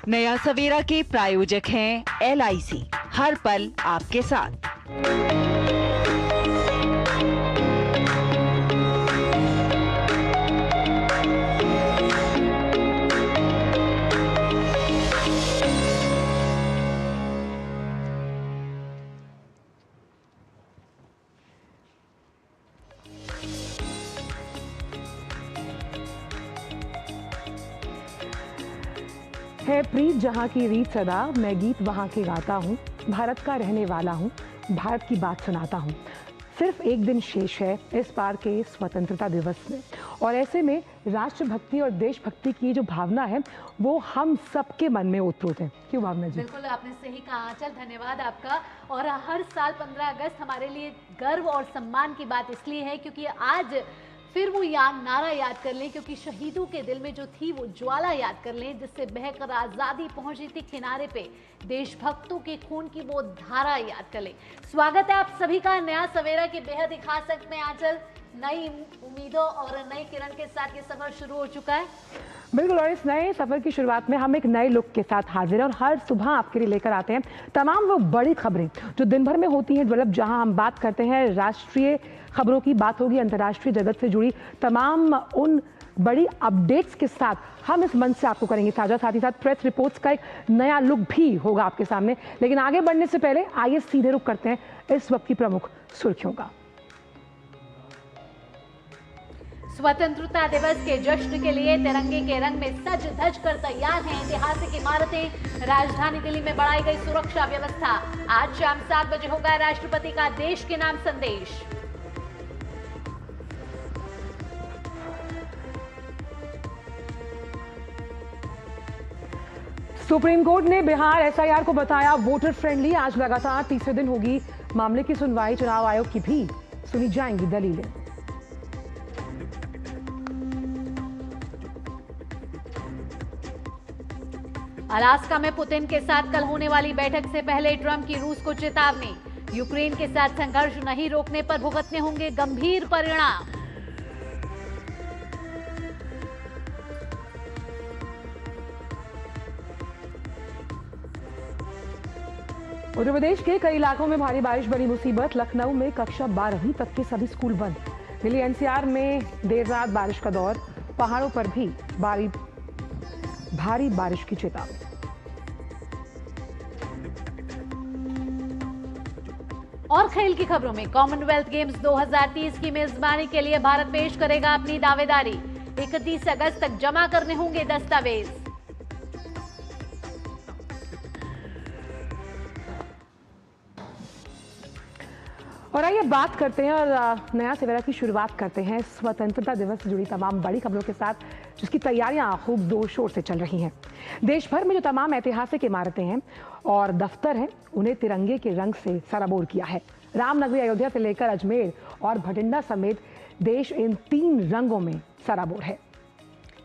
नया सवेरा के प्रायोजक हैं LIC, हर पल आपके साथ। है प्रीत जहाँ की रीत सदा, मैं गीत वहाँ के गाता हूँ, भारत का रहने वाला हूँ, भारत की बात सुनाता हूँ। सिर्फ एक दिन शेष है इस बार के स्वतंत्रता दिवस में, और ऐसे में राष्ट्रभक्ति और देशभक्ति की जो भावना है वो हम सबके मन में ओतप्रोत है। क्यों भावना जी? बिल्कुल, आपने सही कहा आंचल, धन्यवाद आपका। और हर साल 15 अगस्त हमारे लिए गर्व और सम्मान की बात इसलिए है क्योंकि आज फिर वो नारा याद कर लें, क्योंकि शहीदों के दिल में जो थी वो ज्वाला याद कर लें जिससे बहकर आज़ादी पहुंची थी किनारे पे। देशभक्तों के खून की वो धारा याद कर लें। स्वागत है आप सभी का नया सवेरा के बेहद ही खास अंक में। आंचल, नई उम्मीदों और नई किरण के साथ ये सफर शुरू हो चुका है। बिल्कुल, और इस नए सफर की शुरुआत में हम एक नए लुक के साथ हाजिर हैं और हर सुबह आपके लिए लेकर आते हैं तमाम वो बड़ी खबरें जो दिन भर में होती हैं। मतलब जहां हम बात करते हैं राष्ट्रीय खबरों की, बात होगी अंतर्राष्ट्रीय जगत से जुड़ी तमाम उन बड़ी अपडेट्स के साथ हम इस मंच से आपको करेंगे साझा। साथ ही साथ प्रेस रिपोर्ट्स का एक नया लुक भी होगा आपके सामने। लेकिन आगे बढ़ने से पहले आइए सीधे रुख करते हैं इस वक्त की प्रमुख सुर्खियों का। स्वतंत्रता दिवस के जश्न के लिए तिरंगे के रंग में सज धज कर तैयार हैं ऐतिहासिक इमारतें। राजधानी दिल्ली में बढ़ाई गई सुरक्षा व्यवस्था। आज शाम 7 बजे होगा राष्ट्रपति का देश के नाम संदेश। सुप्रीम कोर्ट ने बिहार SIR को बताया वोटर फ्रेंडली। आज लगातार तीसरे दिन होगी मामले की सुनवाई। चुनाव आयोग की भी सुनी जाएंगी दलीलें। अलास्का में पुतिन के साथ कल होने वाली बैठक से पहले ट्रंप की रूस को चेतावनी। यूक्रेन के साथ संघर्ष नहीं रोकने पर भुगतने होंगे गंभीर परिणाम। उत्तर प्रदेश के कई इलाकों में भारी बारिश बनी मुसीबत। लखनऊ में कक्षा 12वीं तक के सभी स्कूल बंद। दिल्ली NCR में देर रात बारिश का दौर। पहाड़ों पर भी भारी बारिश की चेतावनी। और खेल की खबरों में कॉमनवेल्थ गेम्स 2030 की मेजबानी के लिए भारत पेश करेगा अपनी दावेदारी। 31 अगस्त तक जमा करने होंगे दस्तावेज। और आइए बात करते हैं और नया सवेरा की शुरुआत करते हैं स्वतंत्रता दिवस से जुड़ी तमाम बड़ी खबरों के साथ, जिसकी तैयारियां खूब जोर शोर से चल रही हैं। देश भर में जो तमाम ऐतिहासिक इमारतें हैं और दफ्तर हैं उन्हें तिरंगे के रंग से सराबोर किया है। रामनगरी अयोध्या से लेकर अजमेर और भटिंडा समेत देश इन 3 रंगों में सराबोर है।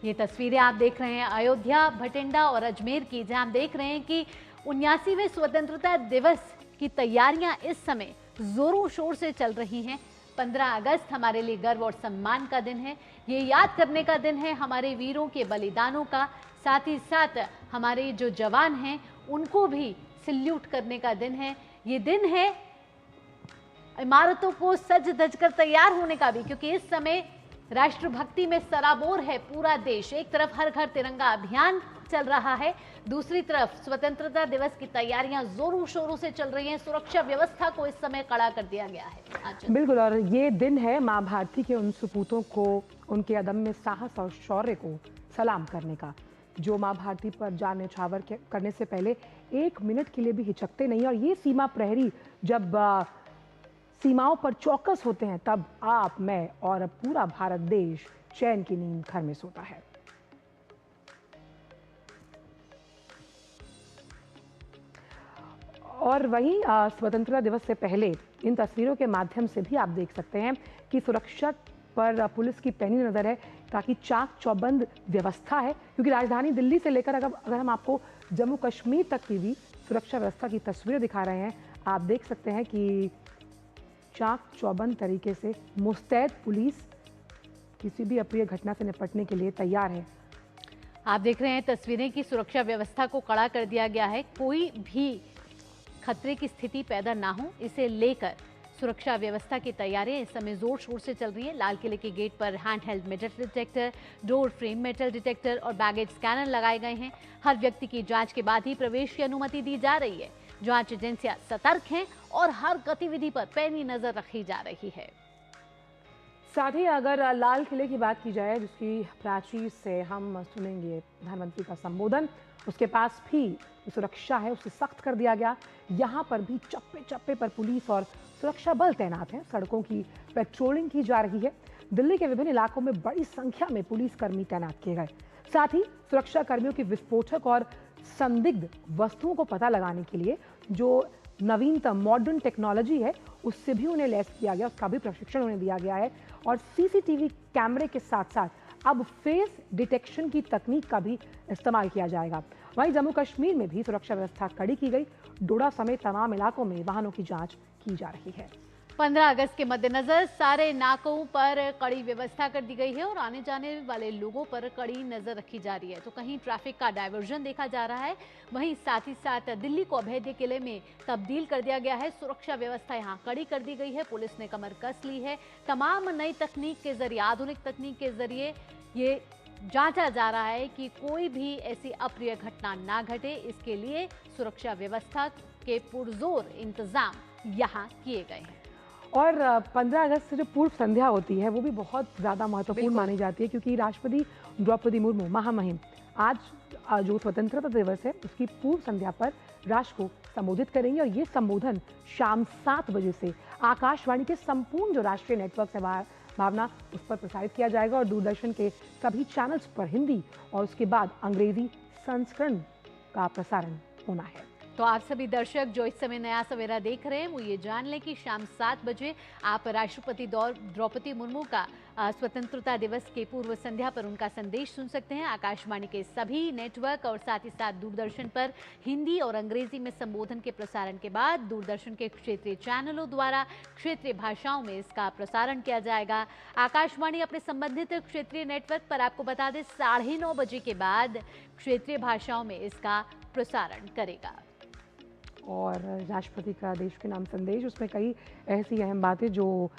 ये तस्वीरें आप देख रहे हैं अयोध्या, भटिंडा और अजमेर की, जहां हम देख रहे हैं कि 79वें स्वतंत्रता दिवस की तैयारियां इस समय जोरों शोर से चल रही हैं। 15 अगस्त हमारे लिए गर्व और सम्मान का दिन है। ये याद करने का दिन है हमारे वीरों के बलिदानों का। साथ ही साथ हमारे जो जवान हैं उनको भी सल्यूट करने का दिन है। ये दिन है इमारतों को सज धज कर तैयार होने का भी, क्योंकि इस समय राष्ट्रभक्ति में सराबोर है पूरा देश। एक तरफ हर घर तिरंगा अभियान चल रहा है, दूसरी तरफ स्वतंत्रता दिवस की तैयारियां जोरों शोरों से चल रही हैं। सुरक्षा व्यवस्था को इस समय कड़ा कर दिया गया है। बिल्कुल, और ये दिन है मां भारती के उन सपूतों को उनके अदम्य साहस और शौर्य को सलाम करने का, जो मां भारती पर जान न्यौछावर करने से पहले 1 मिनट के लिए भी हिचकते नहीं। और ये सीमा प्रहरी जब सीमाओं पर चौकस होते हैं तब आप, मैं और पूरा भारत देश चैन की नींद घर में सोता है। और वहीं स्वतंत्रता दिवस से पहले इन तस्वीरों के माध्यम से भी आप देख सकते हैं कि पर पुलिस की पैनी नज़र है, ताकि चाक चौबंद व्यवस्था है। क्योंकि राजधानी दिल्ली से लेकर अगर हम आपको जम्मू कश्मीर तक की भी सुरक्षा व्यवस्था की तस्वीरें दिखा रहे हैं, आप देख सकते हैं कि चाक चौबंद तरीके से मुस्तैद पुलिस किसी भी अप्रिय घटना से निपटने के लिए तैयार है। आप देख रहे हैं तस्वीरें की सुरक्षा व्यवस्था को कड़ा कर दिया गया है। कोई भी खतरे की स्थिति पैदा ना हो, इसे लेकर सुरक्षा व्यवस्था की तैयारियां इस समय जोर शोर से चल रही है। लाल किले के गेट पर hand held metal detector, door frame metal detector और बैगेज स्कैनर लगाए गए हैं। हर व्यक्ति की जांच के बाद ही प्रवेश की अनुमति दी जा रही है। जांच एजेंसियां सतर्क हैं और हर गतिविधि पर पैनी नजर रखी जा रही है। साथ ही अगर लाल किले की बात की जाए, जिसकी प्राचीर से हम सुनेंगे प्रधानमंत्री का संबोधन, उसके पास भी सुरक्षा है उसे सख्त कर दिया गया। यहाँ पर भी चप्पे चप्पे पर पुलिस और सुरक्षा बल तैनात हैं। सड़कों की पेट्रोलिंग की जा रही है। दिल्ली के विभिन्न इलाकों में बड़ी संख्या में पुलिसकर्मी तैनात किए गए। साथ ही सुरक्षा कर्मियों की विस्फोटक और संदिग्ध वस्तुओं को पता लगाने के लिए जो नवीनतम मॉडर्न टेक्नोलॉजी है, उससे भी उन्हें लैस किया गया, उसका भी प्रशिक्षण उन्हें दिया गया है। और सीसीटीवी कैमरे के साथ साथ अब फेस डिटेक्शन की तकनीक का भी इस्तेमाल किया जाएगा। वहीं जम्मू कश्मीर में भी सुरक्षा व्यवस्था कड़ी की गई। डोडा समेत तमाम इलाकों में वाहनों की जांच की जा रही है। 15 अगस्त के मद्देनजर सारे नाकों पर कड़ी व्यवस्था कर दी गई है और आने जाने वाले लोगों पर कड़ी नजर रखी जा रही है। तो कहीं ट्रैफिक का डायवर्जन देखा जा रहा है, वहीं साथ ही साथ दिल्ली को अभेद्य किले में तब्दील कर दिया गया है। सुरक्षा व्यवस्था यहाँ कड़ी कर दी गई है। पुलिस ने कमर कस ली है। तमाम नई तकनीक के जरिए, आधुनिक तकनीक के जरिए ये जांचा जा रहा है कि कोई भी ऐसी अप्रिय घटना ना घटे। इसके लिए सुरक्षा व्यवस्था के पुरजोर इंतजाम यहाँ किए गए हैं। और 15 अगस्त से जो पूर्व संध्या होती है, वो भी बहुत ज़्यादा महत्वपूर्ण मानी जाती है, क्योंकि राष्ट्रपति द्रौपदी मुर्मू महामहिम आज जो स्वतंत्रता दिवस है, उसकी पूर्व संध्या पर राष्ट्र को संबोधित करेंगे। और ये संबोधन शाम 7 बजे से आकाशवाणी के संपूर्ण जो राष्ट्रीय नेटवर्क है भावना, उस पर प्रसारित किया जाएगा। और दूरदर्शन के सभी चैनल्स पर हिंदी और उसके बाद अंग्रेजी संस्करण का प्रसारण होना है। तो आप सभी दर्शक जो इस समय नया सवेरा देख रहे हैं, वो ये जान लें कि शाम 7 बजे आप राष्ट्रपति द्रौपदी मुर्मू का स्वतंत्रता दिवस के पूर्व संध्या पर उनका संदेश सुन सकते हैं। आकाशवाणी के सभी नेटवर्क और साथ ही साथ दूरदर्शन पर हिंदी और अंग्रेजी में संबोधन के प्रसारण के बाद दूरदर्शन के क्षेत्रीय चैनलों द्वारा क्षेत्रीय भाषाओं में इसका प्रसारण किया जाएगा। आकाशवाणी अपने संबंधित क्षेत्रीय नेटवर्क पर, आपको बता दें, 9:30 बजे के बाद क्षेत्रीय भाषाओं में इसका प्रसारण करेगा। और राष्ट्रपति का देश के नाम संदेश, उसमें कई ऐसी अहम बातें जो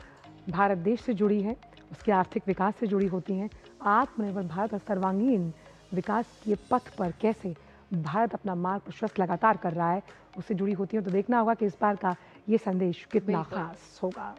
भारत देश से जुड़ी हैं, उसके आर्थिक विकास से जुड़ी होती हैं। आत्मनिर्भर भारत और सर्वांगीण विकास के पथ पर कैसे भारत अपना मार्ग प्रशस्त लगातार कर रहा है, उससे जुड़ी होती हैं। तो देखना होगा कि इस बार का ये संदेश कितना खास होगा।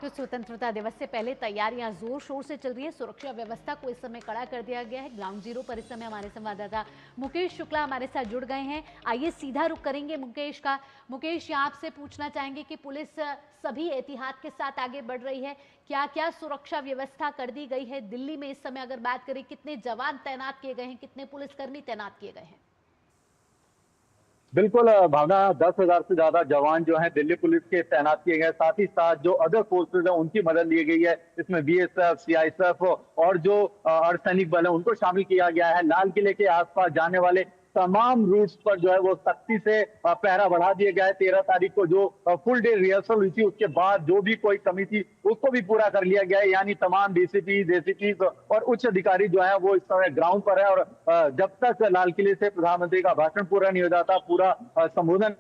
तो स्वतंत्रता दिवस से पहले तैयारियां जोर शोर से चल रही है। सुरक्षा व्यवस्था को इस समय कड़ा कर दिया गया है। ग्राउंड जीरो पर इस समय हमारे संवाददाता मुकेश शुक्ला हमारे साथ जुड़ गए हैं। आइए सीधा रुख करेंगे मुकेश का। मुकेश, यहाँ आपसे पूछना चाहेंगे कि पुलिस सभी एहतियात के साथ आगे बढ़ रही है, क्या क्या सुरक्षा व्यवस्था कर दी गई है? दिल्ली में इस समय अगर बात करें, कितने जवान तैनात किए गए हैं, कितने पुलिसकर्मी तैनात किए गए हैं? बिल्कुल भावना, 10,000 से ज्यादा जवान जो हैं दिल्ली पुलिस के तैनात किए गए। साथ ही साथ जो अदर फोर्सेज हैं उनकी मदद ली गई है। इसमें बीएसएफ, सीआईएसएफ और जो अर्धसैनिक बल है उनको शामिल किया गया है। लाल किले के आसपास जाने वाले तमाम रूट्स पर जो है वो सख्ती से पहरा बढ़ा दिया गया है। 13 तारीख को जो फुल डे रिहर्सल हुई थी, उसके बाद जो भी कोई कमी थी उसको भी पूरा कर लिया गया है। यानी तमाम डीसीपी, एसीपी और उच्च अधिकारी जो है वो इस समय ग्राउंड पर है। और जब तक लाल किले से प्रधानमंत्री का भाषण पूरा नहीं हो जाता, पूरा संबोधन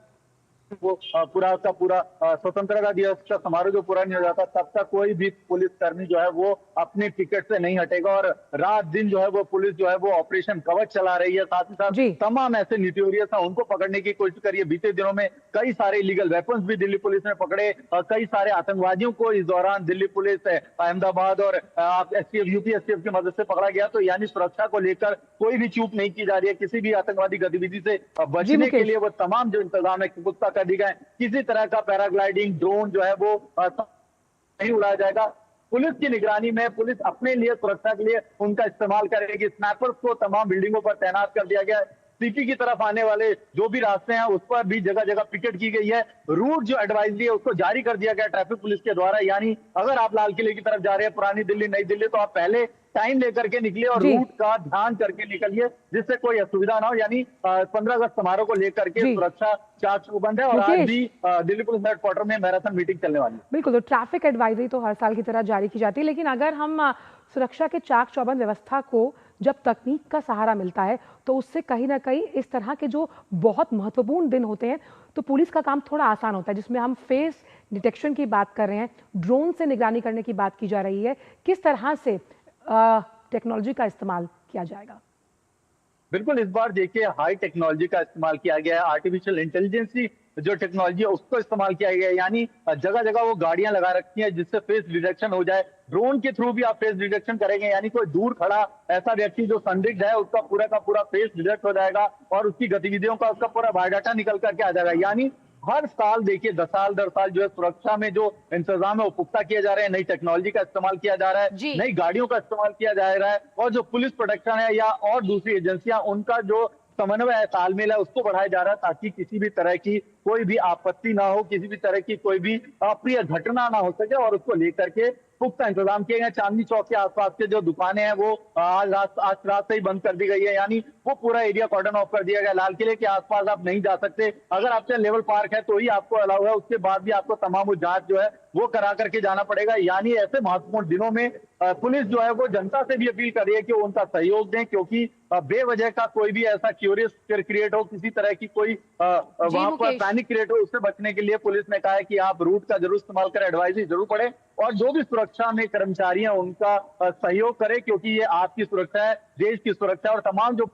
वो पूरा का पूरा स्वतंत्रता दिवस का समारोह जो पूरा नहीं हो जाता, तब तक कोई भी पुलिसकर्मी जो है वो अपने टिकट से नहीं हटेगा। और रात दिन जो है वो पुलिस जो है वो ऑपरेशन कवच चला रही है। साथ ही साथ तमाम ऐसे न्यूटोरियस हैं उनको पकड़ने की कोशिश करी है। बीते दिनों में कई सारे इलीगल वेपन्स भी दिल्ली पुलिस ने पकड़े। कई सारे आतंकवादियों को इस दौरान दिल्ली पुलिस, अहमदाबाद और एसटीएफ, यूपी एसटीएफ की मदद से पकड़ा गया। तो यानी सुरक्षा को लेकर कोई भी चूक नहीं की जा रही है। किसी भी आतंकवादी गतिविधि से बचने के लिए वो तमाम जो इंतजाम है पुख्ता कर दी गए। किसी तरह का पैराग्लाइडिंग, ड्रोन जो है वो नहीं उड़ाया जाएगा। पुलिस की निगरानी में पुलिस अपने लिए सुरक्षा के लिए उनका इस्तेमाल करेगी। स्नैपर्स को तमाम बिल्डिंगों पर तैनात कर दिया गया है। सीपी की तरफ आने वाले जो भी रास्ते हैं उस पर भी जगह जगह पिकेट की गई है। रूट जो एडवाइजरी है उसको जारी कर दिया गया ट्रैफिक पुलिस के द्वारा, यानी अगर आप लाल किले की तरफ जा रहे हैं पुरानी दिल्ली नई दिल्ली, तो आप पहले टाइम लेकर के निकलिए और जी। रूट का ध्यान करके निकलिए, जिससे कोई असुविधा ना हो। यानी 15 अगस्त समारोह को लेकर के जी। सुरक्षा चाक बंद है और आज मुकेश। भी दिल्ली पुलिस हेडक्वार्टर में मैराथन मीटिंग चलने वाली है। बिल्कुल, तो ट्रैफिक एडवाइजरी तो हर साल की तरह जारी की जाती है, लेकिन अगर हम सुरक्षा के चाक चौबंद व्यवस्था को जब तकनीक का सहारा मिलता है तो उससे कहीं ना कहीं इस तरह के जो बहुत महत्वपूर्ण दिन होते हैं तो पुलिस का काम थोड़ा आसान होता है, जिसमें हम फेस डिटेक्शन की बात कर रहे हैं, ड्रोन से निगरानी करने की बात की जा रही है। किस तरह से टेक्नोलॉजी का इस्तेमाल किया जाएगा? बिल्कुल, इस बार देखिए हाई टेक्नोलॉजी का इस्तेमाल किया गया है। आर्टिफिशियल इंटेलिजेंस की जो टेक्नोलॉजी है उसको इस्तेमाल किया गया है, यानी जगह जगह वो गाड़ियां लगा रखी हैं जिससे फेस डिटेक्शन हो जाए। ड्रोन के थ्रू भी आप फेस डिटेक्शन करेंगे, यानी कोई दूर खड़ा ऐसा व्यक्ति जो संदिग्ध है उसका पूरा का पूरा फेस डिटेक्ट हो जाएगा और उसकी गतिविधियों का उसका पूरा बायोडाटा निकल करके आ जाएगा। यानी हर साल देखिए 10 साल 10 साल जो है सुरक्षा में जो इंतजाम है वो पुख्ता किया जा रहा है, नई टेक्नोलॉजी का इस्तेमाल किया जा रहा है, नई गाड़ियों का इस्तेमाल किया जा रहा है और जो पुलिस प्रोटेक्शन है या और दूसरी एजेंसियां उनका जो समन्वय है, तालमेल है, उसको बढ़ाया जा रहा है ताकि किसी भी तरह की कोई भी आपत्ति ना हो, किसी भी तरह की कोई भी अप्रिय घटना ना हो सके और उसको लेकर के पुख्ता इंतजाम किए गए। चांदनी चौक के आसपास के जो दुकानें हैं वो आज रात से ही बंद कर दी गई है, यानी वो पूरा एरिया कॉर्डन ऑफ कर दिया गया। लाल किले के आसपास आप नहीं जा सकते, अगर आपके लेवल पार्क है तो ही आपको अलाउ है, उसके बाद भी आपको तमाम वो जांच जो है वो करा करके जाना पड़ेगा। यानी ऐसे महत्वपूर्ण दिनों में पुलिस जो है वो जनता से भी अपील कर रही है कि वो उनका सहयोग दें, क्योंकि बेवजह का कोई भी ऐसा क्यूरियस क्रिएट हो, किसी तरह की कोई वहां पर पैनिक क्रिएट हो, उससे बचने के लिए पुलिस ने कहा है कि आप रूट का जरूर इस्तेमाल करें, एडवाइजरी जरूर पढ़ें और जो भी सुरक्षा में कर्मचारी हैं उनका सहयोग करें, क्योंकि ये आपकी सुरक्षा है, देश की सुरक्षा। और तमाम जो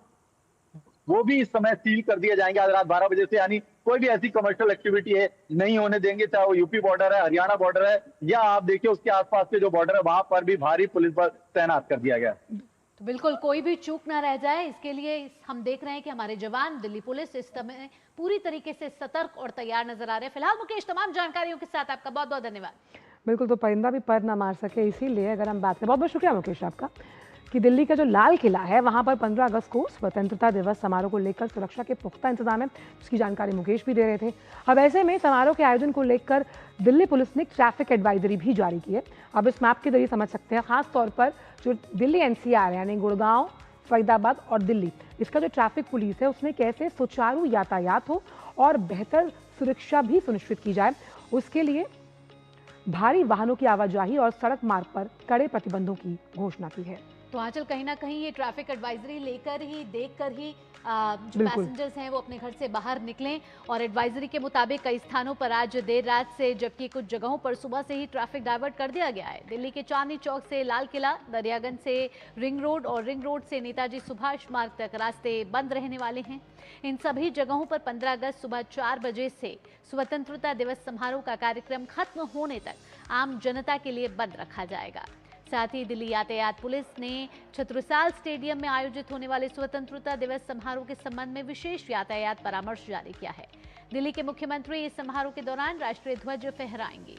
वो भी इस समय सील कर दिए जाएंगे आज रात 12 बजे से, यानी कोई भी ऐसी कमर्शियल एक्टिविटी है नहीं होने देंगे, चाहे वो यूपी बॉर्डर है, हरियाणा बॉर्डर है या आप देखिए उसके आसपास के जो बॉर्डर है वहां पर भी भारी पुलिस बल तैनात कर दिया गया है। तो बिल्कुल कोई भी चूक ना रह जाए, इसके लिए हम देख रहे हैं कि हमारे जवान, दिल्ली पुलिस इस समय पूरी तरीके से सतर्क और तैयार नजर आ रहे हैं। फिलहाल मुकेश, तमाम जानकारियों के साथ आपका बहुत बहुत धन्यवाद। बिल्कुल, तो परिंदा भी पर ना मार सके, इसीलिए अगर हम बात करें, बहुत बहुत शुक्रिया मुकेश आपका, कि दिल्ली का जो लाल किला है वहाँ पर 15 अगस्त को स्वतंत्रता दिवस समारोह को लेकर सुरक्षा के पुख्ता इंतजाम है, उसकी जानकारी मुकेश भी दे रहे थे। अब ऐसे में समारोह के आयोजन को लेकर दिल्ली पुलिस ने ट्रैफिक एडवाइजरी भी जारी की है। अब इस मैप के जरिए समझ सकते हैं खास तौर पर जो दिल्ली एनसीआर यानी गुड़गांव, फरीदाबाद और दिल्ली, इसका जो ट्रैफिक पुलिस है उसमें कैसे सुचारू यातायात हो और बेहतर सुरक्षा भी सुनिश्चित की जाए, उसके लिए भारी वाहनों की आवाजाही और सड़क मार्ग पर कड़े प्रतिबंधों की घोषणा की है। तो आंचल, कहीं ना कहीं ये ट्रैफिक एडवाइजरी लेकर ही, देखकर ही जो पैसेंजर्स हैं वो अपने घर से बाहर निकलें। और एडवाइजरी के मुताबिक कई स्थानों पर आज देर रात से, जबकि कुछ जगहों पर सुबह से ही ट्रैफिक डाइवर्ट कर दिया गया है। दिल्ली के चांदनी चौक से लाल किला, दरियागंज से रिंग रोड और रिंग रोड से नेताजी सुभाष मार्ग तक रास्ते बंद रहने वाले हैं। इन सभी जगहों पर 15 अगस्त सुबह 4 बजे से स्वतंत्रता दिवस समारोह का कार्यक्रम खत्म होने तक आम जनता के लिए बंद रखा जाएगा। साथ ही दिल्ली यातायात पुलिस ने छत्रसाल स्टेडियम में आयोजित होने वाले स्वतंत्रता दिवस समारोह के संबंध में विशेष यातायात परामर्श जारी किया है। दिल्ली के मुख्यमंत्री इस समारोह के दौरान राष्ट्रीय ध्वज फहराएंगे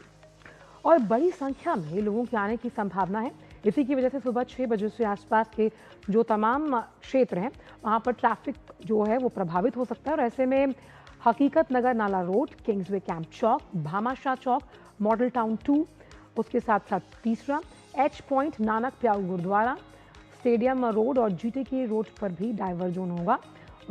और बड़ी संख्या में लोगों के आने की संभावना है। इसी की वजह से सुबह 6 बजे से आसपास के जो तमाम क्षेत्र हैं वहाँ पर ट्रैफिक जो है वो प्रभावित हो सकता है। और ऐसे में Hakikat Nagar Nala road, Kingsway camp Chowk, Bhamashah Chowk, model town 2, उसके साथ साथ तीसरा H point, Nanak Piao Gurdwara, stadium road और जीटी के रोड पर भी डाइवर्जन होगा,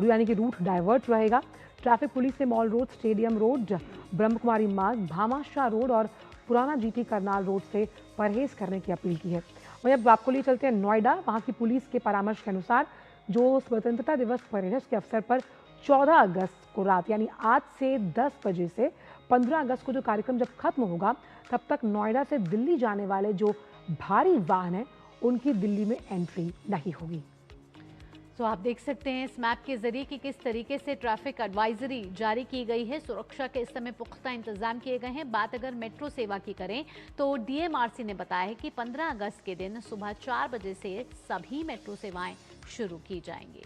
यानी कि रूट डाइवर्ट रहेगा। ट्रैफिक पुलिस ने mall road, stadium road, Brahmakumari Marg, Bhamashah road और पुराना जीटी करनाल रोड से परहेज करने की अपील की है। वहीं अब आपको लिए चलते हैं नोएडा। वहाँ की पुलिस के परामर्श के अनुसार जो स्वतंत्रता दिवस परेड के अवसर पर 14 अगस्त को रात यानी आज से 10 बजे से 15 अगस्त को जो कार्यक्रम जब खत्म होगा तब तक नोएडा से दिल्ली जाने वाले जो भारी वाहन हैं उनकी दिल्ली में एंट्री नहीं होगी। तो आप देख सकते हैं इस मैप के जरिए कि किस तरीके से ट्रैफिक एडवाइजरी जारी की गई है। सुरक्षा के इस समय पुख्ता इंतजाम किए गए हैं। बात अगर मेट्रो सेवा की करें तो डीएमआरसी ने बताया है कि 15 अगस्त के दिन सुबह 4 बजे से सभी मेट्रो सेवाएं शुरू की जाएंगी।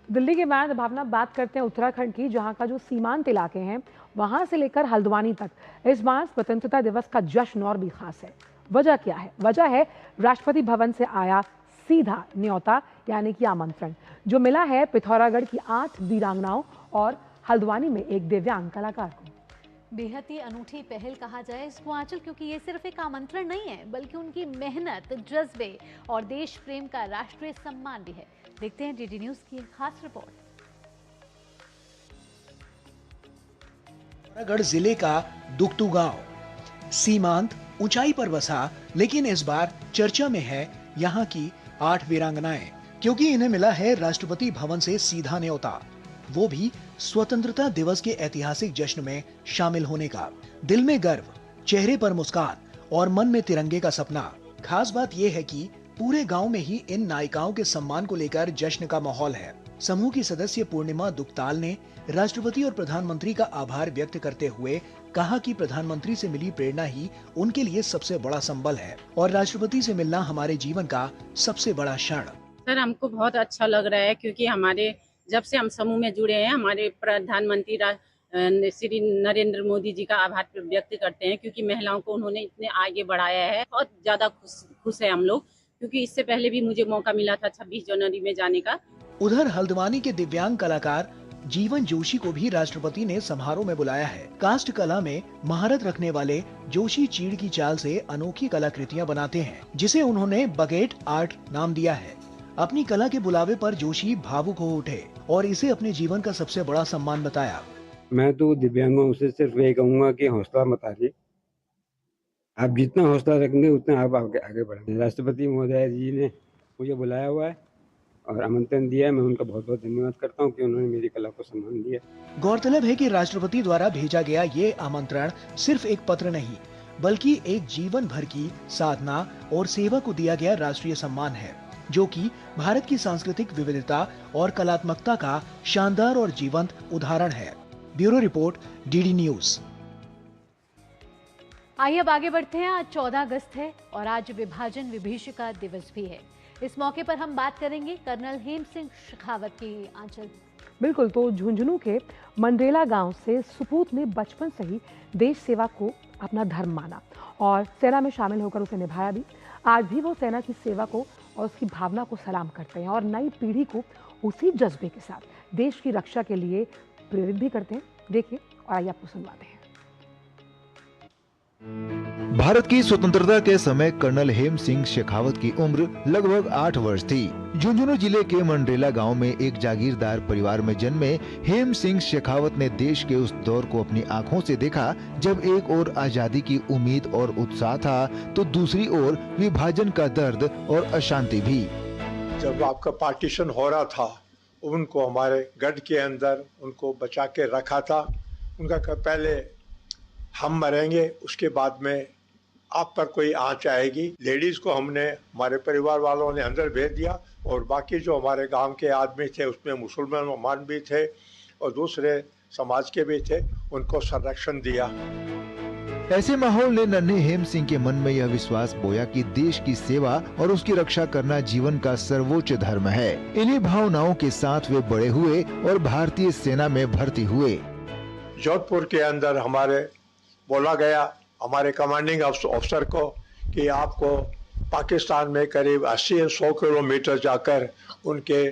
दिल्ली के बाद भावना बात करते हैं उत्तराखंड की, जहां का जो सीमांत इलाके हैं वहां से लेकर हल्द्वानी तक इस बार स्वतंत्रता दिवस का जश्न और भी खास है। वजह क्या है? वजह है राष्ट्रपति भवन से आया सीधा न्योता यानी कि आमंत्रण, जो मिला है पिथौरागढ़ की 8 वीरांगनाओं और हल्द्वानी में एक दिव्यांग कलाकार को। बेहद ही अनूठी पहल कहा जाए इसको आंचल, क्योंकि ये सिर्फ एक आमंत्रण नहीं है बल्कि उनकी मेहनत, जज्बे और देश प्रेम का राष्ट्रीय सम्मान भी है। देखते हैं डीडी न्यूज की एक खास रिपोर्ट। पिथौरागढ़ जिले का दुगतू गांव सीमांत ऊंचाई पर बसा, लेकिन इस बार चर्चा में है यहाँ की 8 वीरांगनाएं, क्योंकि इन्हें मिला है राष्ट्रपति भवन से सीधा न्योता, वो भी स्वतंत्रता दिवस के ऐतिहासिक जश्न में शामिल होने का। दिल में गर्व, चेहरे पर मुस्कान और मन में तिरंगे का सपना। खास बात यह है कि पूरे गांव में ही इन नायिकाओं के सम्मान को लेकर जश्न का माहौल है। समूह की सदस्य पूर्णिमा दुखताल ने राष्ट्रपति और प्रधानमंत्री का आभार व्यक्त करते हुए कहा कि प्रधानमंत्री से मिली प्रेरणा ही उनके लिए सबसे बड़ा संबल है और राष्ट्रपति से मिलना हमारे जीवन का सबसे बड़ा क्षण। सर, हमको बहुत अच्छा लग रहा है क्योंकि हमारे जब से हम समूह में जुड़े हैं, हमारे प्रधानमंत्री श्री नरेंद्र मोदी जी का आभार व्यक्त करते हैं क्योंकि महिलाओं को उन्होंने इतने आगे बढ़ाया है। बहुत ज्यादा खुश है हम लोग, क्योंकि इससे पहले भी मुझे मौका मिला था 26 जनवरी में जाने का। उधर हल्द्वानी के दिव्यांग कलाकार जीवन जोशी को भी राष्ट्रपति ने समारोह में बुलाया है। कास्ट कला में महारत रखने वाले जोशी चीड़ की चाल से अनोखी कलाकृतियां बनाते हैं, जिसे उन्होंने बकेट आर्ट नाम दिया है। अपनी कला के बुलावे पर जोशी भावुक हो उठे और इसे अपने जीवन का सबसे बड़ा सम्मान बताया। मैं तो दिव्यांगों से सिर्फ ये कहूँगा कि हौसला मत हारिए। आप जितना हौसला रखेंगे उतना आप आगे बढ़ेंगे। राष्ट्रपति महोदय जी ने मुझे बुलाया हुआ है और आमंत्रण दिया है। मैं उनका बहुत बहुत धन्यवाद करता हूँ कि उन्होंने मेरी कला को सम्मान दिया। गौरतलब है कि राष्ट्रपति द्वारा भेजा गया ये आमंत्रण सिर्फ एक पत्र नहीं, बल्कि एक जीवन भर की साधना और सेवा को दिया गया राष्ट्रीय सम्मान है, जो कि भारत की सांस्कृतिक विविधता और कलात्मकता का शानदार और जीवंत उदाहरण है। Bureau report, DD news. आइए अब आगे बढ़ते हैं। आज 14 अगस्त है और आज विभाजन विभीषिका दिवस भी है। इस मौके पर हम बात करेंगे कर्नल हेम सिंह शेखावत की। आंचल, बिल्कुल, तो झुंझुनू के मंडरेला गांव से सुपूत ने बचपन से ही देश सेवा को अपना धर्म माना और सेना में शामिल होकर उसे निभाया भी। आज भी वो सेना की सेवा को और उसकी भावना को सलाम करते हैं और नई पीढ़ी को उसी जज्बे के साथ देश की रक्षा के लिए प्रेरित भी करते हैं। देखिए और आइए आपको सुनवाते हैं। भारत की स्वतंत्रता के समय कर्नल हेम सिंह शेखावत की उम्र लगभग 8 वर्ष थी। झुंझुनू जिले के मंडरेला गांव में एक जागीरदार परिवार में जन्मे हेम सिंह शेखावत ने देश के उस दौर को अपनी आंखों से देखा जब एक ओर आजादी की उम्मीद और उत्साह था तो दूसरी ओर विभाजन का दर्द और अशांति भी। जब आपका पार्टीशन हो रहा था, उनको हमारे गढ़ के अंदर उनको बचा के रखा था। उनका पहले हम मरेंगे, उसके बाद में आप पर कोई आंच आएगी। लेडीज को हमने हमारे परिवार वालों ने अंदर भेज दिया और बाकी जो हमारे गांव के आदमी थे उसमें मुसलमान भी थे और दूसरे समाज के भी थे, उनको संरक्षण दिया। ऐसे माहौल ने नन्हे हेम सिंह के मन में यह विश्वास बोया कि देश की सेवा और उसकी रक्षा करना जीवन का सर्वोच्च धर्म है। इन्हीं भावनाओं के साथ वे बड़े हुए और भारतीय सेना में भर्ती हुए। जोधपुर के अंदर हमारे बोला गया हमारे कमांडिंग अफसर को कि आपको पाकिस्तान में करीब 80-100 किलोमीटर जाकर उनके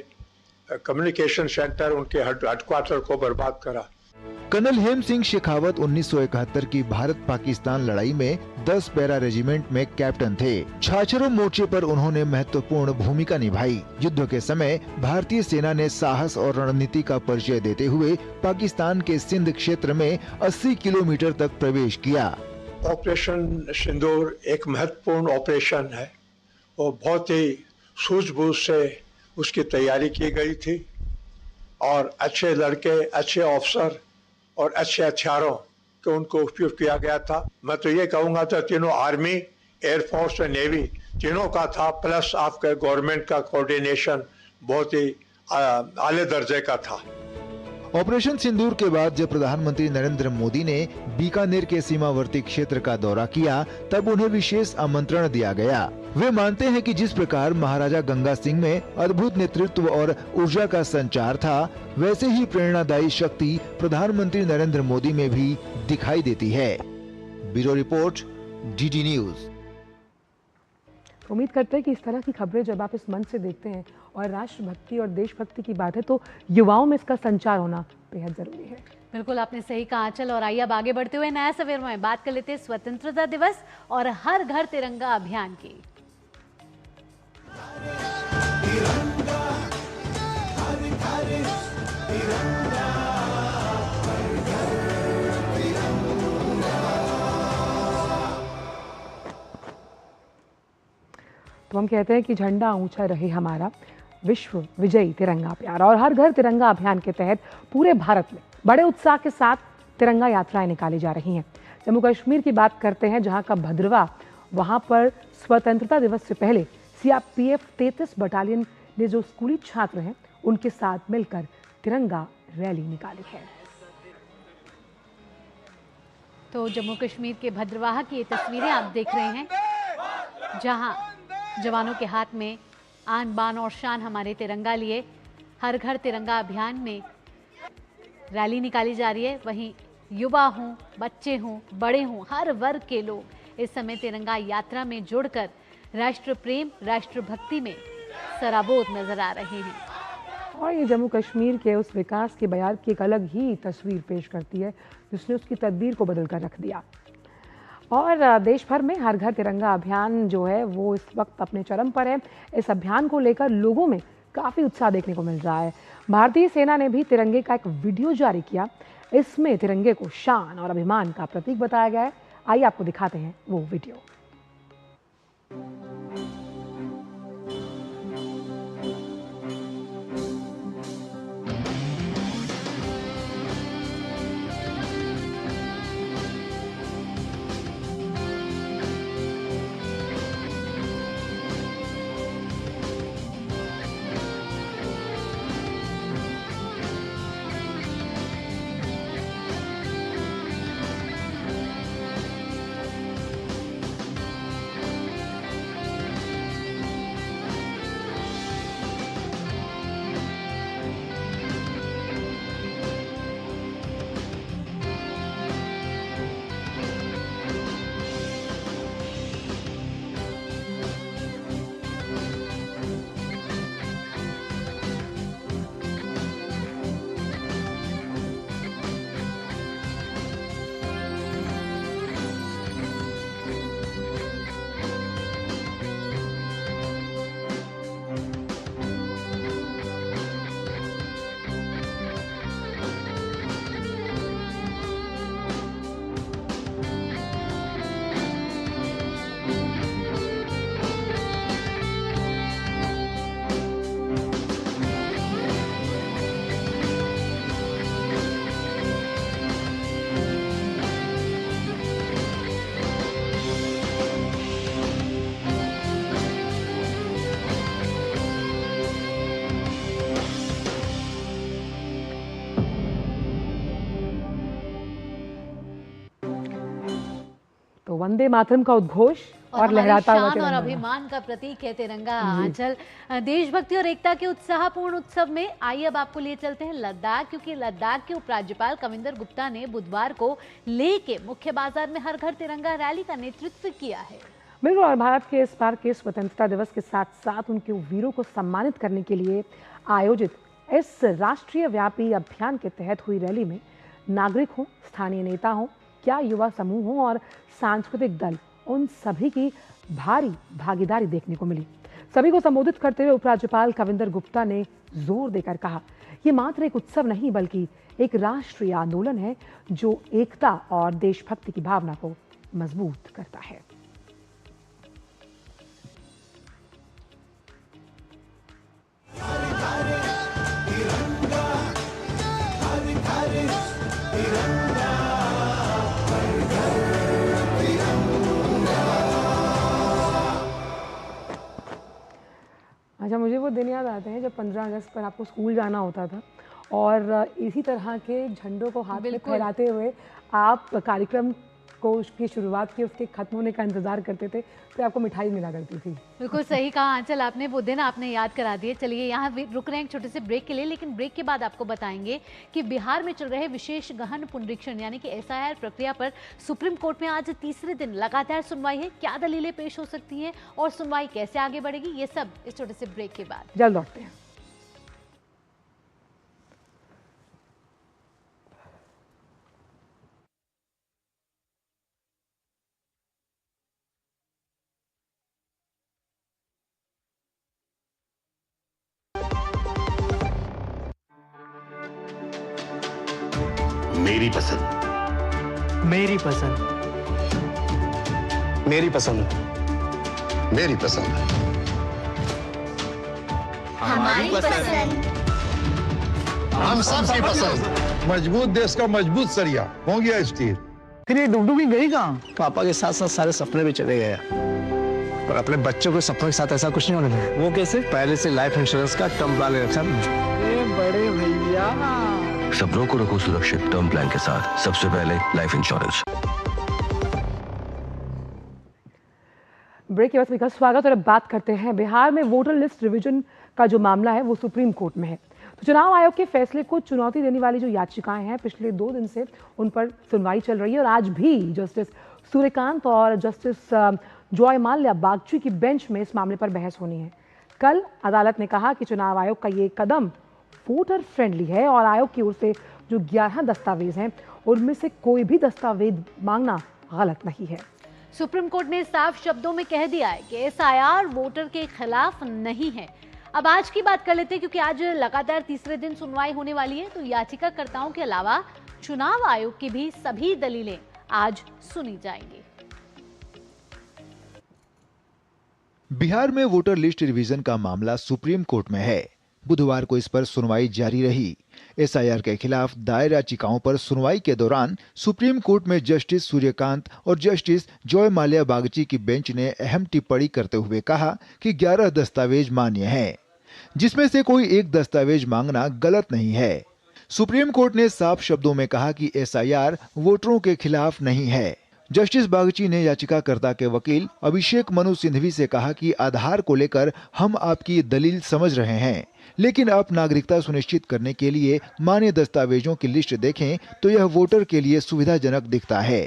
कम्युनिकेशन सेंटर, उनके हेडक्वार्टर को बर्बाद करा। कर्नल हेम सिंह शेखावत 1971 की भारत पाकिस्तान लड़ाई में 10 पैरा रेजिमेंट में कैप्टन थे। छाछरों मोर्चे पर उन्होंने महत्वपूर्ण भूमिका निभाई। युद्ध के समय भारतीय सेना ने साहस और रणनीति का परिचय देते हुए पाकिस्तान के सिंध क्षेत्र में 80 किलोमीटर तक प्रवेश किया। ऑपरेशन सिंदूर एक महत्वपूर्ण ऑपरेशन है और बहुत ही सूझबूझ से उसकी तैयारी की गई थी और अच्छे लड़के, अच्छे ऑफिसर और अच्छे हथियारों को उनको उपयोग किया गया था। मैं तो ये कहूँगा तो तीनों आर्मी, एयरफोर्स और नेवी तीनों का था, प्लस आपके गवर्नमेंट का कोऑर्डिनेशन बहुत ही आले दर्जे का था। ऑपरेशन सिंदूर के बाद जब प्रधानमंत्री नरेंद्र मोदी ने बीकानेर के सीमावर्ती क्षेत्र का दौरा किया तब उन्हें विशेष आमंत्रण दिया गया। वे मानते हैं कि जिस प्रकार महाराजा गंगा सिंह में अद्भुत नेतृत्व और ऊर्जा का संचार था, वैसे ही प्रेरणादायी शक्ति प्रधानमंत्री नरेंद्र मोदी में भी दिखाई देती है। Bureau report, DD news. तो उम्मीद करते हैं कि इस तरह की खबरें जब आप इस मंच से देखते हैं और राष्ट्रभक्ति और देशभक्ति की बात है तो युवाओं में इसका संचार होना बेहद जरूरी है। बिल्कुल आपने सही कहा आंचल। और आइए अब आगे बढ़ते हुए नया सवेरा में बात कर लेते हैं स्वतंत्रता दिवस और हर घर तिरंगा अभियान की। तो हम कहते हैं कि झंडा ऊंचा रहे हमारा, विश्व विजयी तिरंगा प्यार। और हर घर तिरंगा अभियान के तहत पूरे भारत में बड़े उत्साह के साथ तिरंगा यात्राएं निकाली जा रही हैं। जम्मू कश्मीर की बात करते हैं, जहां का भद्रवा, वहां पर स्वतंत्रता दिवस से पहले सीआरपीएफ 33 बटालियन ने जो स्कूली छात्र हैं उनके साथ मिलकर तिरंगा रैली निकाली है। तो जम्मू कश्मीर के भद्रवाह की ये तस्वीरें आप देख रहे हैं, जहां जवानों के हाथ में आन बान और शान हमारे तिरंगा लिए हर घर तिरंगा अभियान में रैली निकाली जा रही है। वहीं युवा हों, बच्चे हों, बड़े हों, हर वर्ग के लोग इस समय तिरंगा यात्रा में जुड़कर राष्ट्र प्रेम, राष्ट्रभक्ति में सराबोर नजर आ रहे हैं। और ये जम्मू कश्मीर के उस विकास के बयार की एक अलग ही तस्वीर पेश करती है जिसने उसकी तदबीर को बदल कर रख दिया। और देश भर में हर घर तिरंगा अभियान जो है वो इस वक्त अपने चरम पर है। इस अभियान को लेकर लोगों में काफ़ी उत्साह देखने को मिल रहा है। भारतीय सेना ने भी तिरंगे का एक वीडियो जारी किया। इसमें तिरंगे को शान और अभिमान का प्रतीक बताया गया है। आइए आपको दिखाते हैं वो वीडियो। तो वंदे मातरम का उद्घोष और लहराता हुआ शान और तिरंगा। अभिमान का प्रतीक है तिरंगा। आंचल, देशभक्ति और एकता के उत्साहपूर्ण उत्सव में आइए अब आपको लिए चलते हैं लद्दाख, क्योंकि लद्दाख के उपराज्यपाल कविंदर गुप्ता ने बुधवार को लेह के मुख्य बाजार में हर घर तिरंगा रैली का नेतृत्व किया है। बिल्कुल, और भारत के इस बार के स्वतंत्रता दिवस के साथ साथ उनके वीरों को सम्मानित करने के लिए आयोजित इस राष्ट्रीय व्यापी अभियान के तहत हुई रैली में नागरिक हों, स्थानीय नेता हों, क्या युवा समूह हों और सांस्कृतिक दल, उन सभी की भारी भागीदारी देखने को मिली। सभी को संबोधित करते हुए उपराज्यपाल कविंदर गुप्ता ने जोर देकर कहा, ये मात्र एक उत्सव नहीं बल्कि एक राष्ट्रीय आंदोलन है जो एकता और देशभक्ति की भावना को मजबूत करता है। अच्छा, मुझे वो दिन याद आते हैं जब 15 अगस्त पर आपको स्कूल जाना होता था और इसी तरह के झंडों को हाथ में फहराते हुए आप कार्यक्रम को उसकी शुरुआत की उसके खत्म होने का इंतजार करते थे तो आपको मिठाई मिला करती थी। बिल्कुल सही कहा आंचल आपने, वो दिन आपने याद करा दिए। चलिए यहाँ रुक रहे हैं एक छोटे से ब्रेक के लिए, लेकिन ब्रेक के बाद आपको बताएंगे कि बिहार में चल रहे विशेष गहन पुनरीक्षण यानी कि SIR प्रक्रिया पर सुप्रीम कोर्ट में आज तीसरे दिन लगातार सुनवाई है। क्या दलीलें पेश हो सकती हैं और सुनवाई कैसे आगे बढ़ेगी, ये सब इस छोटे से ब्रेक के बाद। जल्द लौटते हैं। मेरी पसंद, मेरी पसंद, मेरी पसंद, मेरी पसंद, हमारी पसंद, हम सबकी पसंद। मजबूत देश का मजबूत सरिया हो गया स्टील। फिर ये डुगडुगी गई कहाँ? पापा के साथ साथ सारे सपने भी चले गए, पर अपने बच्चों के सपनों के साथ ऐसा कुछ नहीं होने देना। वो कैसे? पहले से लाइफ इंश्योरेंस का टर्म प्लान ले रखा है। बड़े भैया, सपनों को रखो सुरक्षित टर्म प्लान के साथ, सबसे पहले लाइफ इंश्योरेंस। ब्रेक के बाद स्वागत। और अब बात करते हैं बिहार में वोटर लिस्ट रिवीजन का जो मामला है वो सुप्रीम कोर्ट में है। तो चुनाव आयोग के फैसले को चुनौती देने वाली जो याचिकाएं हैं पिछले 2 दिन से उन पर सुनवाई चल रही है और आज भी जस्टिस सूर्यकांत और जस्टिस जॉय माल्या बागची की बेंच में इस मामले पर बहस होनी है। कल अदालत ने कहा कि चुनाव आयोग का ये कदम वोटर फ्रेंडली है और आयोग की ओर से जो 11 दस्तावेज हैं उनमें से कोई भी दस्तावेज मांगना गलत नहीं है। सुप्रीम कोर्ट ने साफ शब्दों में कह दिया है कि SIR वोटर के खिलाफ नहीं है। अब आज की बात कर लेते हैं क्योंकि आज लगातार तीसरे दिन सुनवाई होने वाली है। तो याचिकाकर्ताओं के अलावा चुनाव आयोग की भी सभी दलीलें आज सुनी जाएंगी। बिहार में वोटर लिस्ट रिवीजन का मामला सुप्रीम कोर्ट में है। बुधवार को इस पर सुनवाई जारी रही। SIR के खिलाफ दायर याचिकाओं पर सुनवाई के दौरान सुप्रीम कोर्ट में जस्टिस सूर्यकांत और जस्टिस जॉय माल्या बागची की बेंच ने अहम टिप्पणी करते हुए कहा कि 11 दस्तावेज मान्य हैं, जिसमें से कोई एक दस्तावेज मांगना गलत नहीं है। सुप्रीम कोर्ट ने साफ शब्दों में कहा कि SIR वोटरों के खिलाफ नहीं है। जस्टिस बागची ने याचिकाकर्ता के वकील अभिषेक मनु सिंघवी से कहा कि आधार को लेकर हम आपकी दलील समझ रहे हैं, लेकिन आप नागरिकता सुनिश्चित करने के लिए मान्य दस्तावेजों की लिस्ट देखें तो यह वोटर के लिए सुविधाजनक दिखता है।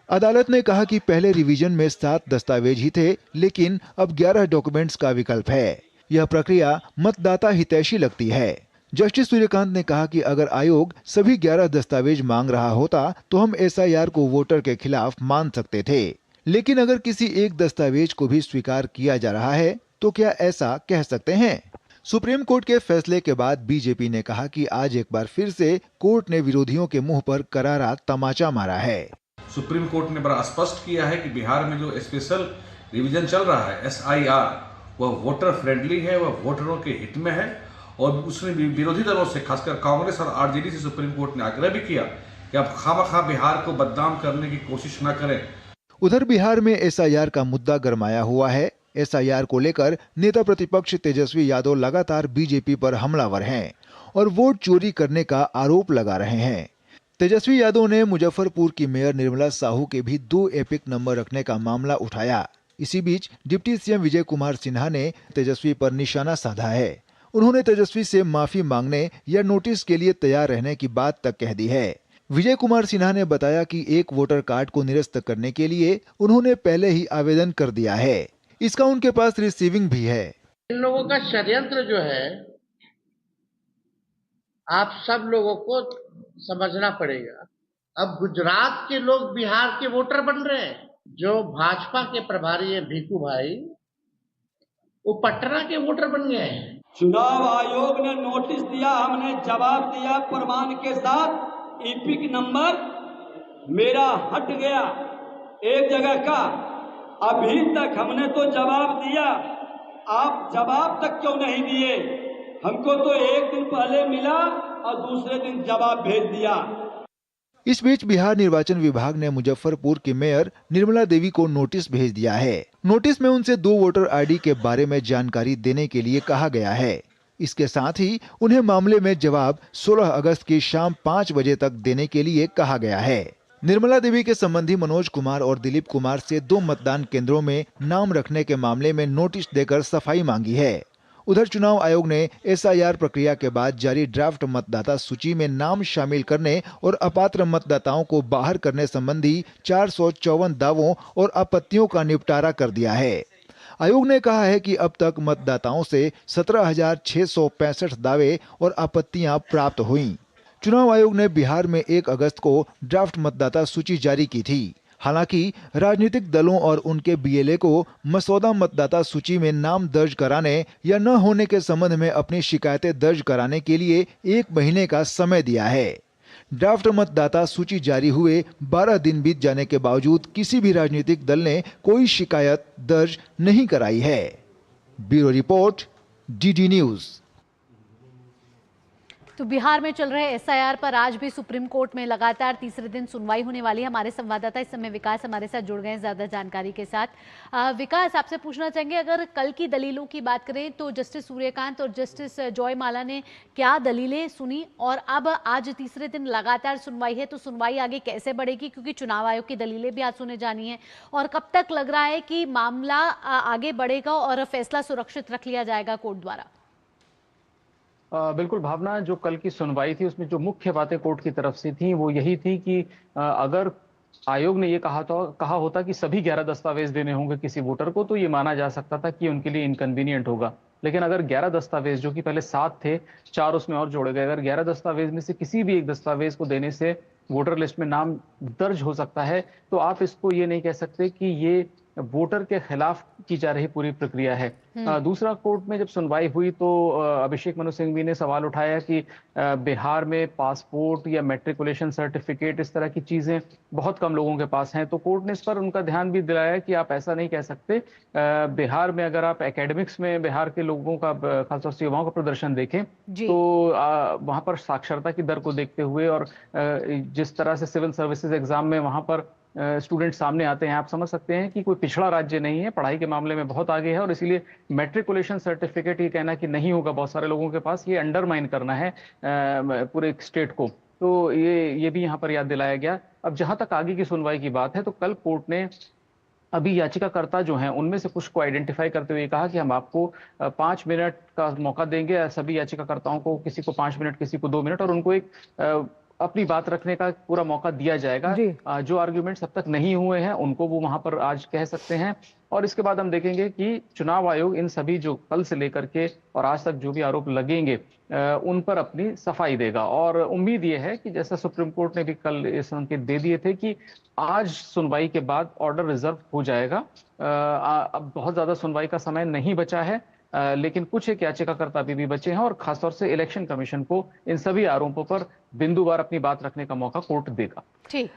अदालत ने कहा कि पहले रिवीजन में 7 दस्तावेज ही थे, लेकिन अब 11 डॉक्यूमेंट्स का विकल्प है। यह प्रक्रिया मतदाता हितैषी लगती है। जस्टिस सूर्यकांत ने कहा कि अगर आयोग सभी 11 दस्तावेज मांग रहा होता तो हम SIR को वोटर के खिलाफ मान सकते थे, लेकिन अगर किसी एक दस्तावेज को भी स्वीकार किया जा रहा है तो क्या ऐसा कह सकते हैं? सुप्रीम कोर्ट के फैसले के बाद बीजेपी ने कहा कि आज एक बार फिर से कोर्ट ने विरोधियों के मुंह पर करारा तमाचा मारा है। सुप्रीम कोर्ट ने बड़ा स्पष्ट किया है कि बिहार में जो स्पेशल रिवीजन चल रहा है SIR, वह वोटर फ्रेंडली है, वह वोटरों के हित में है। और उसने विरोधी दलों से, खासकर कांग्रेस और RJD से सुप्रीम कोर्ट ने आग्रह भी किया कि आप खामखा बिहार को बदनाम करने की कोशिश न करें। उधर बिहार में SIR का मुद्दा गरमाया हुआ है। SIR को लेकर नेता प्रतिपक्ष तेजस्वी यादव लगातार बीजेपी पर हमलावर हैं और वोट चोरी करने का आरोप लगा रहे हैं। तेजस्वी यादव ने मुजफ्फरपुर की मेयर निर्मला साहू के भी 2 एपिक नंबर रखने का मामला उठाया। इसी बीच डिप्टी CM विजय कुमार सिन्हा ने तेजस्वी पर निशाना साधा है। उन्होंने तेजस्वी से माफी मांगने या नोटिस के लिए तैयार रहने की बात तक कह दी है। विजय कुमार सिन्हा ने बताया कि एक वोटर कार्ड को निरस्त करने के लिए उन्होंने पहले ही आवेदन कर दिया है। इसका उनके पास रिसीविंग भी है। इन लोगों का षड्यंत्र जो है आप सब लोगों को समझना पड़ेगा। अब गुजरात के लोग बिहार के वोटर बन रहे हैं। जो भाजपा के प्रभारी है भीखू भाई, वो पटना के वोटर बन गए हैं। चुनाव आयोग ने नोटिस दिया, हमने जवाब दिया प्रमाण के साथ। एपिक नंबर मेरा हट गया एक जगह का, अभी तक हमने तो जवाब दिया, आप जवाब तक क्यों नहीं दिए? हमको तो एक दिन पहले मिला और दूसरे दिन जवाब भेज दिया। इस बीच बिहार निर्वाचन विभाग ने मुजफ्फरपुर की मेयर निर्मला देवी को नोटिस भेज दिया है। नोटिस में उनसे 2 वोटर ID के बारे में जानकारी देने के लिए कहा गया है। इसके साथ ही उन्हें मामले में जवाब 16 अगस्त की शाम 5 बजे तक देने के लिए कहा गया है। निर्मला देवी के संबंधी मनोज कुमार और दिलीप कुमार से 2 मतदान केंद्रों में नाम रखने के मामले में नोटिस देकर सफाई मांगी है। उधर चुनाव आयोग ने SIR प्रक्रिया के बाद जारी ड्राफ्ट मतदाता सूची में नाम शामिल करने और अपात्र मतदाताओं को बाहर करने संबंधी 454 दावों और आपत्तियों का निपटारा कर दिया है। आयोग ने कहा है कि अब तक मतदाताओं से 17,665 दावे और आपत्तियां प्राप्त हुईं। चुनाव आयोग ने बिहार में 1 अगस्त को ड्राफ्ट मतदाता सूची जारी की थी। हालांकि राजनीतिक दलों और उनके BLA को मसौदा मतदाता सूची में नाम दर्ज कराने या न होने के संबंध में अपनी शिकायतें दर्ज कराने के लिए 1 महीने का समय दिया है। ड्राफ्ट मतदाता सूची जारी हुए 12 दिन बीत जाने के बावजूद किसी भी राजनीतिक दल ने कोई शिकायत दर्ज नहीं कराई है। Bureau report, DD news. तो बिहार में चल रहे SIR पर आज भी सुप्रीम कोर्ट में लगातार तीसरे दिन सुनवाई होने वाली है। हमारे संवाददाता इस समय विकास हमारे साथ जुड़ गए हैं ज्यादा जानकारी के साथ। विकास, आपसे पूछना चाहेंगे, अगर कल की दलीलों की बात करें तो जस्टिस सूर्यकांत और जस्टिस जॉयमाला ने क्या दलीलें सुनी, और अब आज तीसरे दिन लगातार सुनवाई है, तो सुनवाई आगे कैसे बढ़ेगी, क्योंकि चुनाव आयोग की दलीलें भी आज सुने जानी है, और कब तक लग रहा है कि मामला आगे बढ़ेगा और फैसला सुरक्षित रख लिया जाएगा कोर्ट द्वारा? बिल्कुल भावना, जो कल की सुनवाई थी उसमें जो मुख्य बातें कोर्ट की तरफ से थी वो यही थी कि अगर आयोग ने ये कहा होता कि सभी 11 दस्तावेज देने होंगे किसी वोटर को, तो ये माना जा सकता था कि उनके लिए इनकन्वीनियंट होगा। लेकिन अगर 11 दस्तावेज, जो कि पहले 7 थे, 4 उसमें और जोड़े गए, अगर 11 दस्तावेज में से किसी भी एक दस्तावेज को देने से वोटर लिस्ट में नाम दर्ज हो सकता है, तो आप इसको ये नहीं कह सकते कि ये वोटर के खिलाफ की जा रही पूरी प्रक्रिया है। दूसरा, कोर्ट में जब सुनवाई हुई तो अभिषेक मनु सिंघवी ने सवाल उठाया कि बिहार में पासपोर्ट या मैट्रिकुलेशन सर्टिफिकेट, इस तरह की चीजें बहुत कम लोगों के पास हैं, तो कोर्ट ने इस पर उनका ध्यान भी दिलाया कि आप ऐसा नहीं कह सकते। बिहार में अगर आप एकेडमिक्स में बिहार के लोगों का, खासतौर से युवाओं का प्रदर्शन देखें तो वहां पर साक्षरता की दर को देखते हुए और जिस तरह से सिविल सर्विसेज एग्जाम में वहां पर स्टूडेंट सामने आते हैं, आप समझ सकते हैं कि कोई पिछड़ा राज्य नहीं है, पढ़ाई के मामले में बहुत आगे है, और इसीलिए मैट्रिकुलेशन सर्टिफिकेट ये कहना कि नहीं होगा बहुत सारे लोगों के पास, ये अंडरमाइन करना है पूरे स्टेट को। तो ये भी यहाँ पर याद दिलाया गया। अब जहां तक आगे की सुनवाई की बात है, तो कल कोर्ट ने अभी याचिकाकर्ता जो हैं उनमें से कुछ को आइडेंटिफाई करते हुए कहा कि हम आपको 5 मिनट का मौका देंगे। सभी याचिकाकर्ताओं को, किसी को 5 मिनट, किसी को 2 मिनट, और उनको एक अपनी बात रखने का पूरा मौका दिया जाएगा। जो आर्ग्यूमेंट्स अब तक नहीं हुए हैं उनको वो वहां पर आज कह सकते हैं, और इसके बाद हम देखेंगे कि चुनाव आयोग इन सभी जो कल से लेकर के और आज तक जो भी आरोप लगेंगे उन पर अपनी सफाई देगा। और उम्मीद ये है कि जैसा सुप्रीम कोर्ट ने भी कल ये संकेत दे दिए थे कि आज सुनवाई के बाद ऑर्डर रिजर्व हो जाएगा। अब बहुत ज्यादा सुनवाई का समय नहीं बचा है, लेकिन कुछ एक याचिकाकर्ता अभी भी बचे हैं, और खासतौर से इलेक्शन कमीशन को इन सभी आरोपों पर बिंदुवार अपनी बात रखने का मौका कोर्ट देगा। ठीक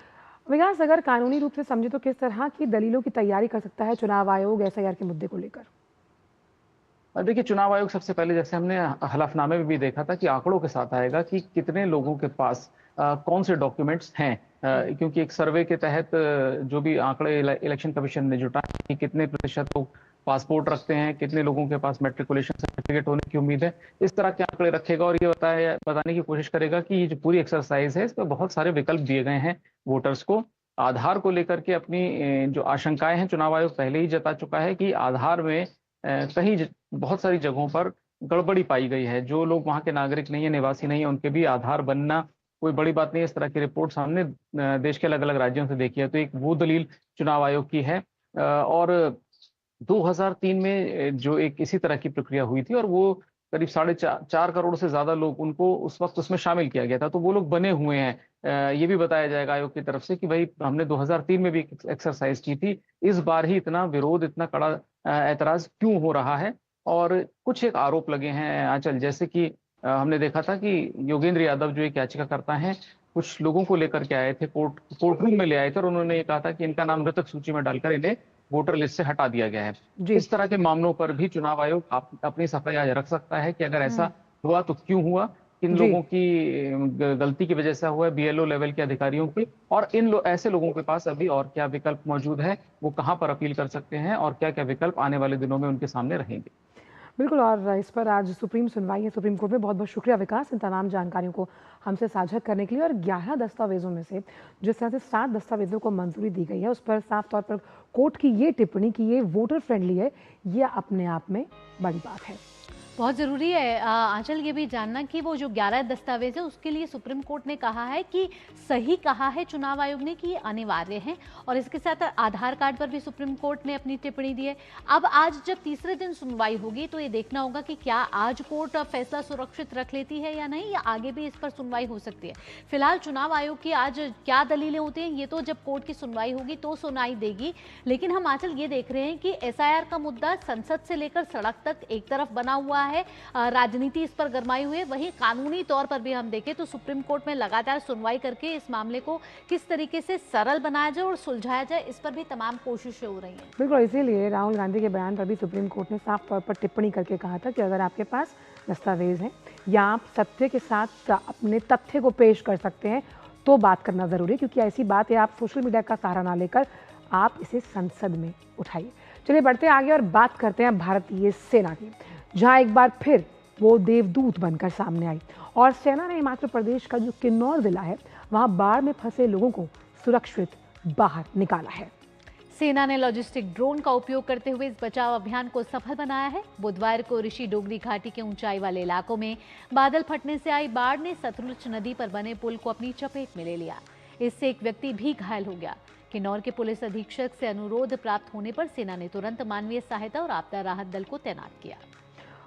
विकास, अगर कानूनी रूप से समझे तो किस तरह की दलीलों की तैयारी कर सकता है चुनाव आयोग SIR के मुद्दे को लेकर? देखिए, चुनाव आयोग सबसे पहले, जैसे हमने हलफनामे में भी देखा था, कि आंकड़ों के साथ आएगा कि कितने लोगों के पास कौन से डॉक्यूमेंट्स हैं, क्योंकि एक सर्वे के तहत जो भी आंकड़े इलेक्शन कमीशन ने जुटाए कि कितने प्रतिशत लोग पासपोर्ट रखते हैं, कितने लोगों के पास मैट्रिकुलेशन सर्टिफिकेट होने की उम्मीद है, इस तरह के आंकड़े रखेगा और ये बताने की कोशिश करेगा कि ये जो पूरी एक्सरसाइज है इसमें बहुत सारे विकल्प दिए गए हैं वोटर्स को। आधार को लेकर के अपनी जो आशंकाएं हैं चुनाव आयोग पहले ही जता चुका है कि आधार में कहीं बहुत सारी जगहों पर गड़बड़ी पाई गई है। जो लोग वहाँ के नागरिक नहीं है, निवासी नहीं है, उनके भी आधार बनना कोई बड़ी बात नहीं है। इस तरह की रिपोर्ट हमने देश के अलग अलग राज्यों से देखी है, तो एक वो दलील चुनाव आयोग की है। और 2003 में जो एक इसी तरह की प्रक्रिया हुई थी और वो करीब 4.5 करोड़ से ज्यादा लोग, उनको उस वक्त उसमें शामिल किया गया था, तो वो लोग बने हुए हैं। ये भी बताया जाएगा आयोग की तरफ से कि भाई हमने 2003 में भी एक्सरसाइज की थी, इस बार ही इतना विरोध, इतना कड़ा ऐतराज क्यों हो रहा है। और कुछ एक आरोप लगे हैं आंचल, जैसे कि हमने देखा था कि योगेंद्र यादव जो एक याचिकाकर्ता हैं, कुछ लोगों को लेकर के आए थे, कोर्ट रूम में ले आए थे और उन्होंने ये कहा था कि इनका नाम मृतक सूची में डालकर इन्हें वोटर लिस्ट से हटा दिया गया है। इस तरह के मामलों पर भी चुनाव आयोग अपनी सफाई आज रख सकता है कि अगर ऐसा हुआ तो क्यों हुआ, किन लोगों की गलती की वजह से हुआ है, BLO लेवल के अधिकारियों की, और ऐसे लोगों के पास अभी और क्या विकल्प मौजूद है, वो कहां पर अपील कर सकते हैं और क्या क्या विकल्प आने वाले दिनों में उनके सामने रहेंगे। बिल्कुल, और इस पर आज सुप्रीम सुनवाई है सुप्रीम कोर्ट में। बहुत बहुत शुक्रिया विकास इन तमाम जानकारियों को हमसे साझा करने के लिए। और 11 दस्तावेजों में से जिस तरह से 7 दस्तावेजों को मंजूरी दी गई है, उस पर साफ तौर पर कोर्ट की ये टिप्पणी कि ये वोटर फ्रेंडली है, ये अपने आप में बड़ी बात है। बहुत ज़रूरी है आंचल ये भी जानना कि वो जो 11 दस्तावेज है उसके लिए सुप्रीम कोर्ट ने कहा है कि सही कहा है चुनाव आयोग ने कि ये अनिवार्य है, और इसके साथ आधार कार्ड पर भी सुप्रीम कोर्ट ने अपनी टिप्पणी दी है। अब आज जब तीसरे दिन सुनवाई होगी तो ये देखना होगा कि क्या आज कोर्ट फैसला सुरक्षित रख लेती है या नहीं, या आगे भी इस पर सुनवाई हो सकती है। फिलहाल चुनाव आयोग की आज क्या दलीलें होती हैं ये तो जब कोर्ट की सुनवाई होगी तो सुनाई देगी। लेकिन हम आंचल ये देख रहे हैं कि SIR का मुद्दा संसद से लेकर सड़क तक एक तरफ बना हुआ है, राजनीति इस पर गरमाई हुई है। वहीं कानूनी तौर पर भी हम देखें तो सुप्रीम कोर्ट में लगातार सुनवाई करके इस मामले को किस तरीके से सरल बनाया जाए और सुलझाया जाए, इस पर भी तमाम कोशिशें हो रही हैं। बिल्कुल, इसीलिए राहुल गांधी के बयान पर भी सुप्रीम कोर्ट ने साफ तौर पर टिप्पणी करके कहा था कि अगर आपके पास दस्तावेज हैं या आप सत्य के साथ अपने तथ्य को पेश कर सकते हैं तो बात करना जरूरी है, क्योंकि ऐसी बात है आप सोशल मीडिया का सहारा ना लेकर आप इसे संसद में उठाइए। चलिए बढ़ते आगे और बात करते हैं भारतीय सेना की, जहां एक बार फिर वो देवदूत बनकर सामने आई और सेना ने हिमाचल प्रदेश का जो किन्नौर जिला है वहां बाढ़ में फंसे लोगों को सुरक्षित बाहर निकाला है। सेना ने लॉजिस्टिक ड्रोन का उपयोग करते हुए इस बचाव अभियान को सफल बनाया है। बुधवार को ऋषि डोगरी घाटी के ऊंचाई वाले इलाकों में बादल फटने से आई बाढ़ ने सतलुज नदी पर बने पुल को अपनी चपेट में ले लिया। इससे एक व्यक्ति भी घायल हो गया। किन्नौर के पुलिस अधीक्षक से अनुरोध प्राप्त होने पर सेना ने तुरंत मानवीय सहायता और आपदा राहत दल को तैनात किया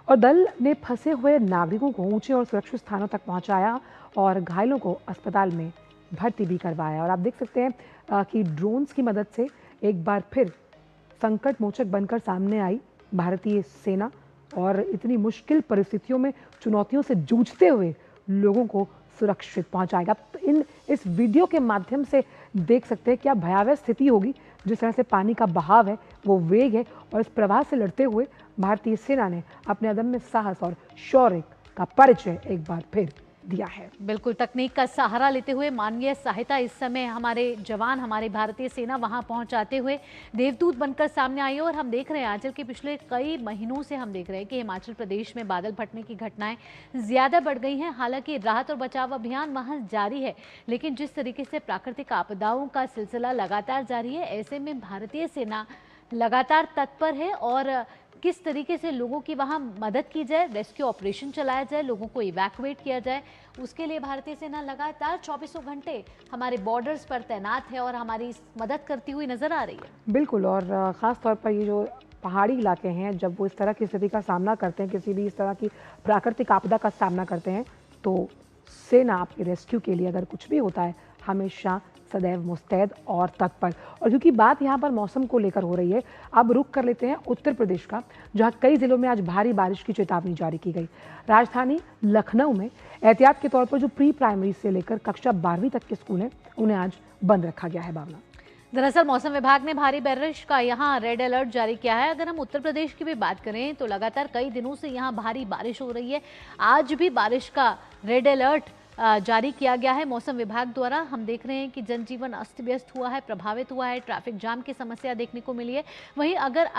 और दल ने फंसे हुए नागरिकों को ऊंचे और सुरक्षित स्थानों तक पहुंचाया और घायलों को अस्पताल में भर्ती भी करवाया। और आप देख सकते हैं कि ड्रोन्स की मदद से एक बार फिर संकट मोचक बनकर सामने आई भारतीय सेना और इतनी मुश्किल परिस्थितियों में चुनौतियों से जूझते हुए लोगों को सुरक्षित पहुंचाएगा। इस वीडियो के माध्यम से देख सकते हैं क्या भयावह स्थिति होगी, जिस तरह से पानी का बहाव है, वो वेग है, और इस प्रवाह से लड़ते हुए भारतीय सेना ने अपने अदम्य साहस और शौर्य का परिचय एक बार फिर दिया है। बिल्कुल, तकनीक का सहारा लेते हुए मानवीय सहायता इस समय हमारे जवान, हमारी भारतीय सेना वहां पहुंचाते हुए देवदूत बनकर सामने आई है। और हम देख रहे हैं आंचल के पिछले कई महीनों से हम देख रहे हैं कि हिमाचल प्रदेश में बादल फटने की घटनाएं ज्यादा बढ़ गई हैं। हालांकि राहत और बचाव अभियान वहां जारी है, लेकिन जिस तरीके से प्राकृतिक आपदाओं का सिलसिला लगातार जारी है, ऐसे में भारतीय सेना लगातार तत्पर है और किस तरीके से लोगों की वहां मदद की जाए, रेस्क्यू ऑपरेशन चलाया जाए, लोगों को इवैक्यूएट किया जाए, उसके लिए भारतीय सेना लगातार 24 घंटे हमारे बॉर्डर्स पर तैनात है और हमारी मदद करती हुई नजर आ रही है। बिल्कुल, और ख़ास तौर पर ये जो पहाड़ी इलाके हैं, जब वो इस तरह की स्थिति का सामना करते हैं, किसी भी इस तरह की प्राकृतिक आपदा का सामना करते हैं, तो सेना आपके रेस्क्यू के लिए अगर कुछ भी होता है हमेशा सदैव मुस्तैद और तत्पर। और क्योंकि बात यहाँ पर मौसम को लेकर हो रही है, अब रुख कर लेते हैं उत्तर प्रदेश का, जहाँ कई जिलों में आज भारी बारिश की चेतावनी जारी की गई। राजधानी लखनऊ में एहतियात के तौर पर जो प्री प्राइमरी से लेकर कक्षा 12वीं तक के स्कूल हैं उन्हें आज बंद रखा गया है। भावना, दरअसल मौसम विभाग ने भारी बारिश का यहाँ रेड अलर्ट जारी किया है। अगर हम उत्तर प्रदेश की भी बात करें तो लगातार कई दिनों से यहाँ भारी बारिश हो रही है। आज भी बारिश का रेड अलर्ट जारी किया गया है मौसम विभाग द्वारा। हम देख रहे हैं कि जनजीवन अस्त व्यस्त हुआ है, प्रभावित हुआ है, ट्रैफिक जाम की समस्या देखने को मिली है। वहीं अगर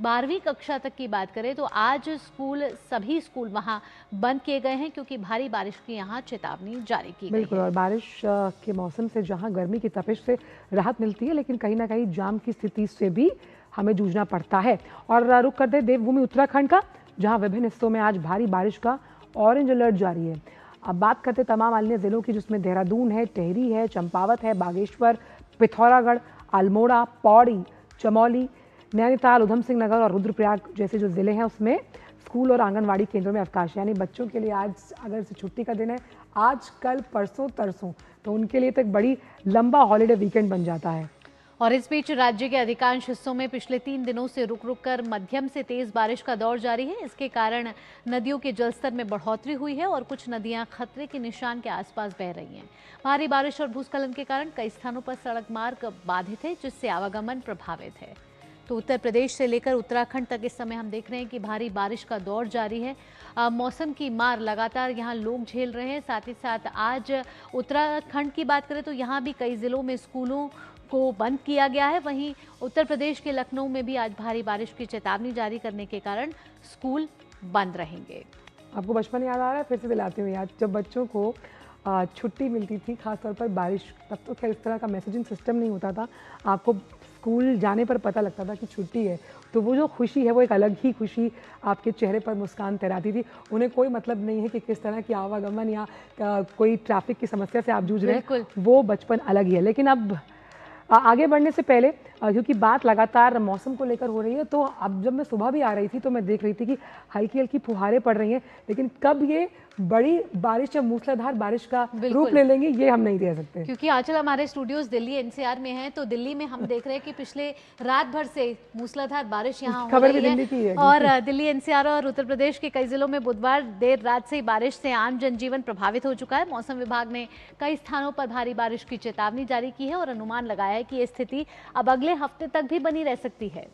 12वीं कक्षा तक की बात करें तो आज सभी स्कूल वहां बंद किए गए हैं, क्योंकि भारी बारिश की यहाँ चेतावनी जारी की गई है। बिल्कुल, और बारिश के मौसम से जहां गर्मी की तपिश से राहत मिलती है, लेकिन कहीं ना कहीं जाम की स्थिति से भी हमें जूझना पड़ता है। और रुख करते देवभूमि उत्तराखंड का, जहाँ विभिन्न हिस्सों में आज भारी बारिश का ऑरेंज अलर्ट जारी है। अब बात करते तमाम अन्य जिलों की, जिसमें देहरादून है, टिहरी है, चंपावत है, बागेश्वर, पिथौरागढ़, अल्मोड़ा, पौड़ी, चमौली, नैनीताल, उधम सिंह नगर और रुद्रप्रयाग जैसे जो जिले हैं उसमें स्कूल और आंगनवाड़ी केंद्रों में अवकाश। यानी बच्चों के लिए आज अगर से छुट्टी का दिन है, आज कल परसों तरसों, तो उनके लिए तो एक बड़ी लंबा हॉलीडे वीकेंड बन जाता है। और इस बीच राज्य के अधिकांश हिस्सों में पिछले 3 दिनों से रुक रुक कर मध्यम से तेज बारिश का दौर जारी है। इसके कारण नदियों के जलस्तर में बढ़ोतरी हुई है और कुछ नदियां खतरे के निशान के आसपास बह रही हैं। भारी बारिश और भूस्खलन के कारण कई स्थानों पर सड़क मार्ग बाधित है, जिससे आवागमन प्रभावित है। तो उत्तर प्रदेश से लेकर उत्तराखंड तक इस समय हम देख रहे हैं कि भारी बारिश का दौर जारी है। मौसम की मार लगातार यहाँ लोग झेल रहे हैं। साथ ही साथ आज उत्तराखंड की बात करें तो यहाँ भी कई जिलों में स्कूलों को बंद किया गया है। वहीं उत्तर प्रदेश के लखनऊ में भी आज भारी बारिश की चेतावनी जारी करने के कारण स्कूल बंद रहेंगे। आपको बचपन याद आ रहा है? फिर से दिलाती हूँ याद, जब बच्चों को छुट्टी मिलती थी, खासतौर पर बारिश, तब तो खैर इस तरह का मैसेजिंग सिस्टम नहीं होता था, आपको स्कूल जाने पर पता लगता था कि छुट्टी है, तो वो जो खुशी है वो एक अलग ही खुशी आपके चेहरे पर मुस्कान तैराती थी। उन्हें कोई मतलब नहीं है कि किस तरह की आवागमन या कोई ट्रैफिक की समस्या से आप जूझ रहे हैं, वो बचपन अलग ही है। लेकिन अब आगे बढ़ने से पहले, क्योंकि बात लगातार मौसम को लेकर हो रही है, तो अब जब मैं सुबह भी आ रही थी तो मैं देख रही थी कि हल्की हल्की फुहारें पड़ रही हैं, लेकिन कब ये बड़ी बारिश या मूसलाधार बारिश का रूप ले लेंगी ये हम नहीं कह सकते। क्योंकि आंचल हमारे स्टूडियोज दिल्ली एनसीआर में हैं, तो दिल्ली में हम देख रहे हैं कि पिछले रात भर से मूसलाधार बारिश यहाँ हो रही है और दिल्ली एनसीआर और उत्तर प्रदेश के कई जिलों में बुधवार देर रात से बारिश से आम जनजीवन प्रभावित हो चुका है। मौसम विभाग ने कई स्थानों पर भारी बारिश की चेतावनी जारी की है और अनुमान लगाया है कि ये स्थिति अब अगले हफ्ते तक भी बनी रह सकती है।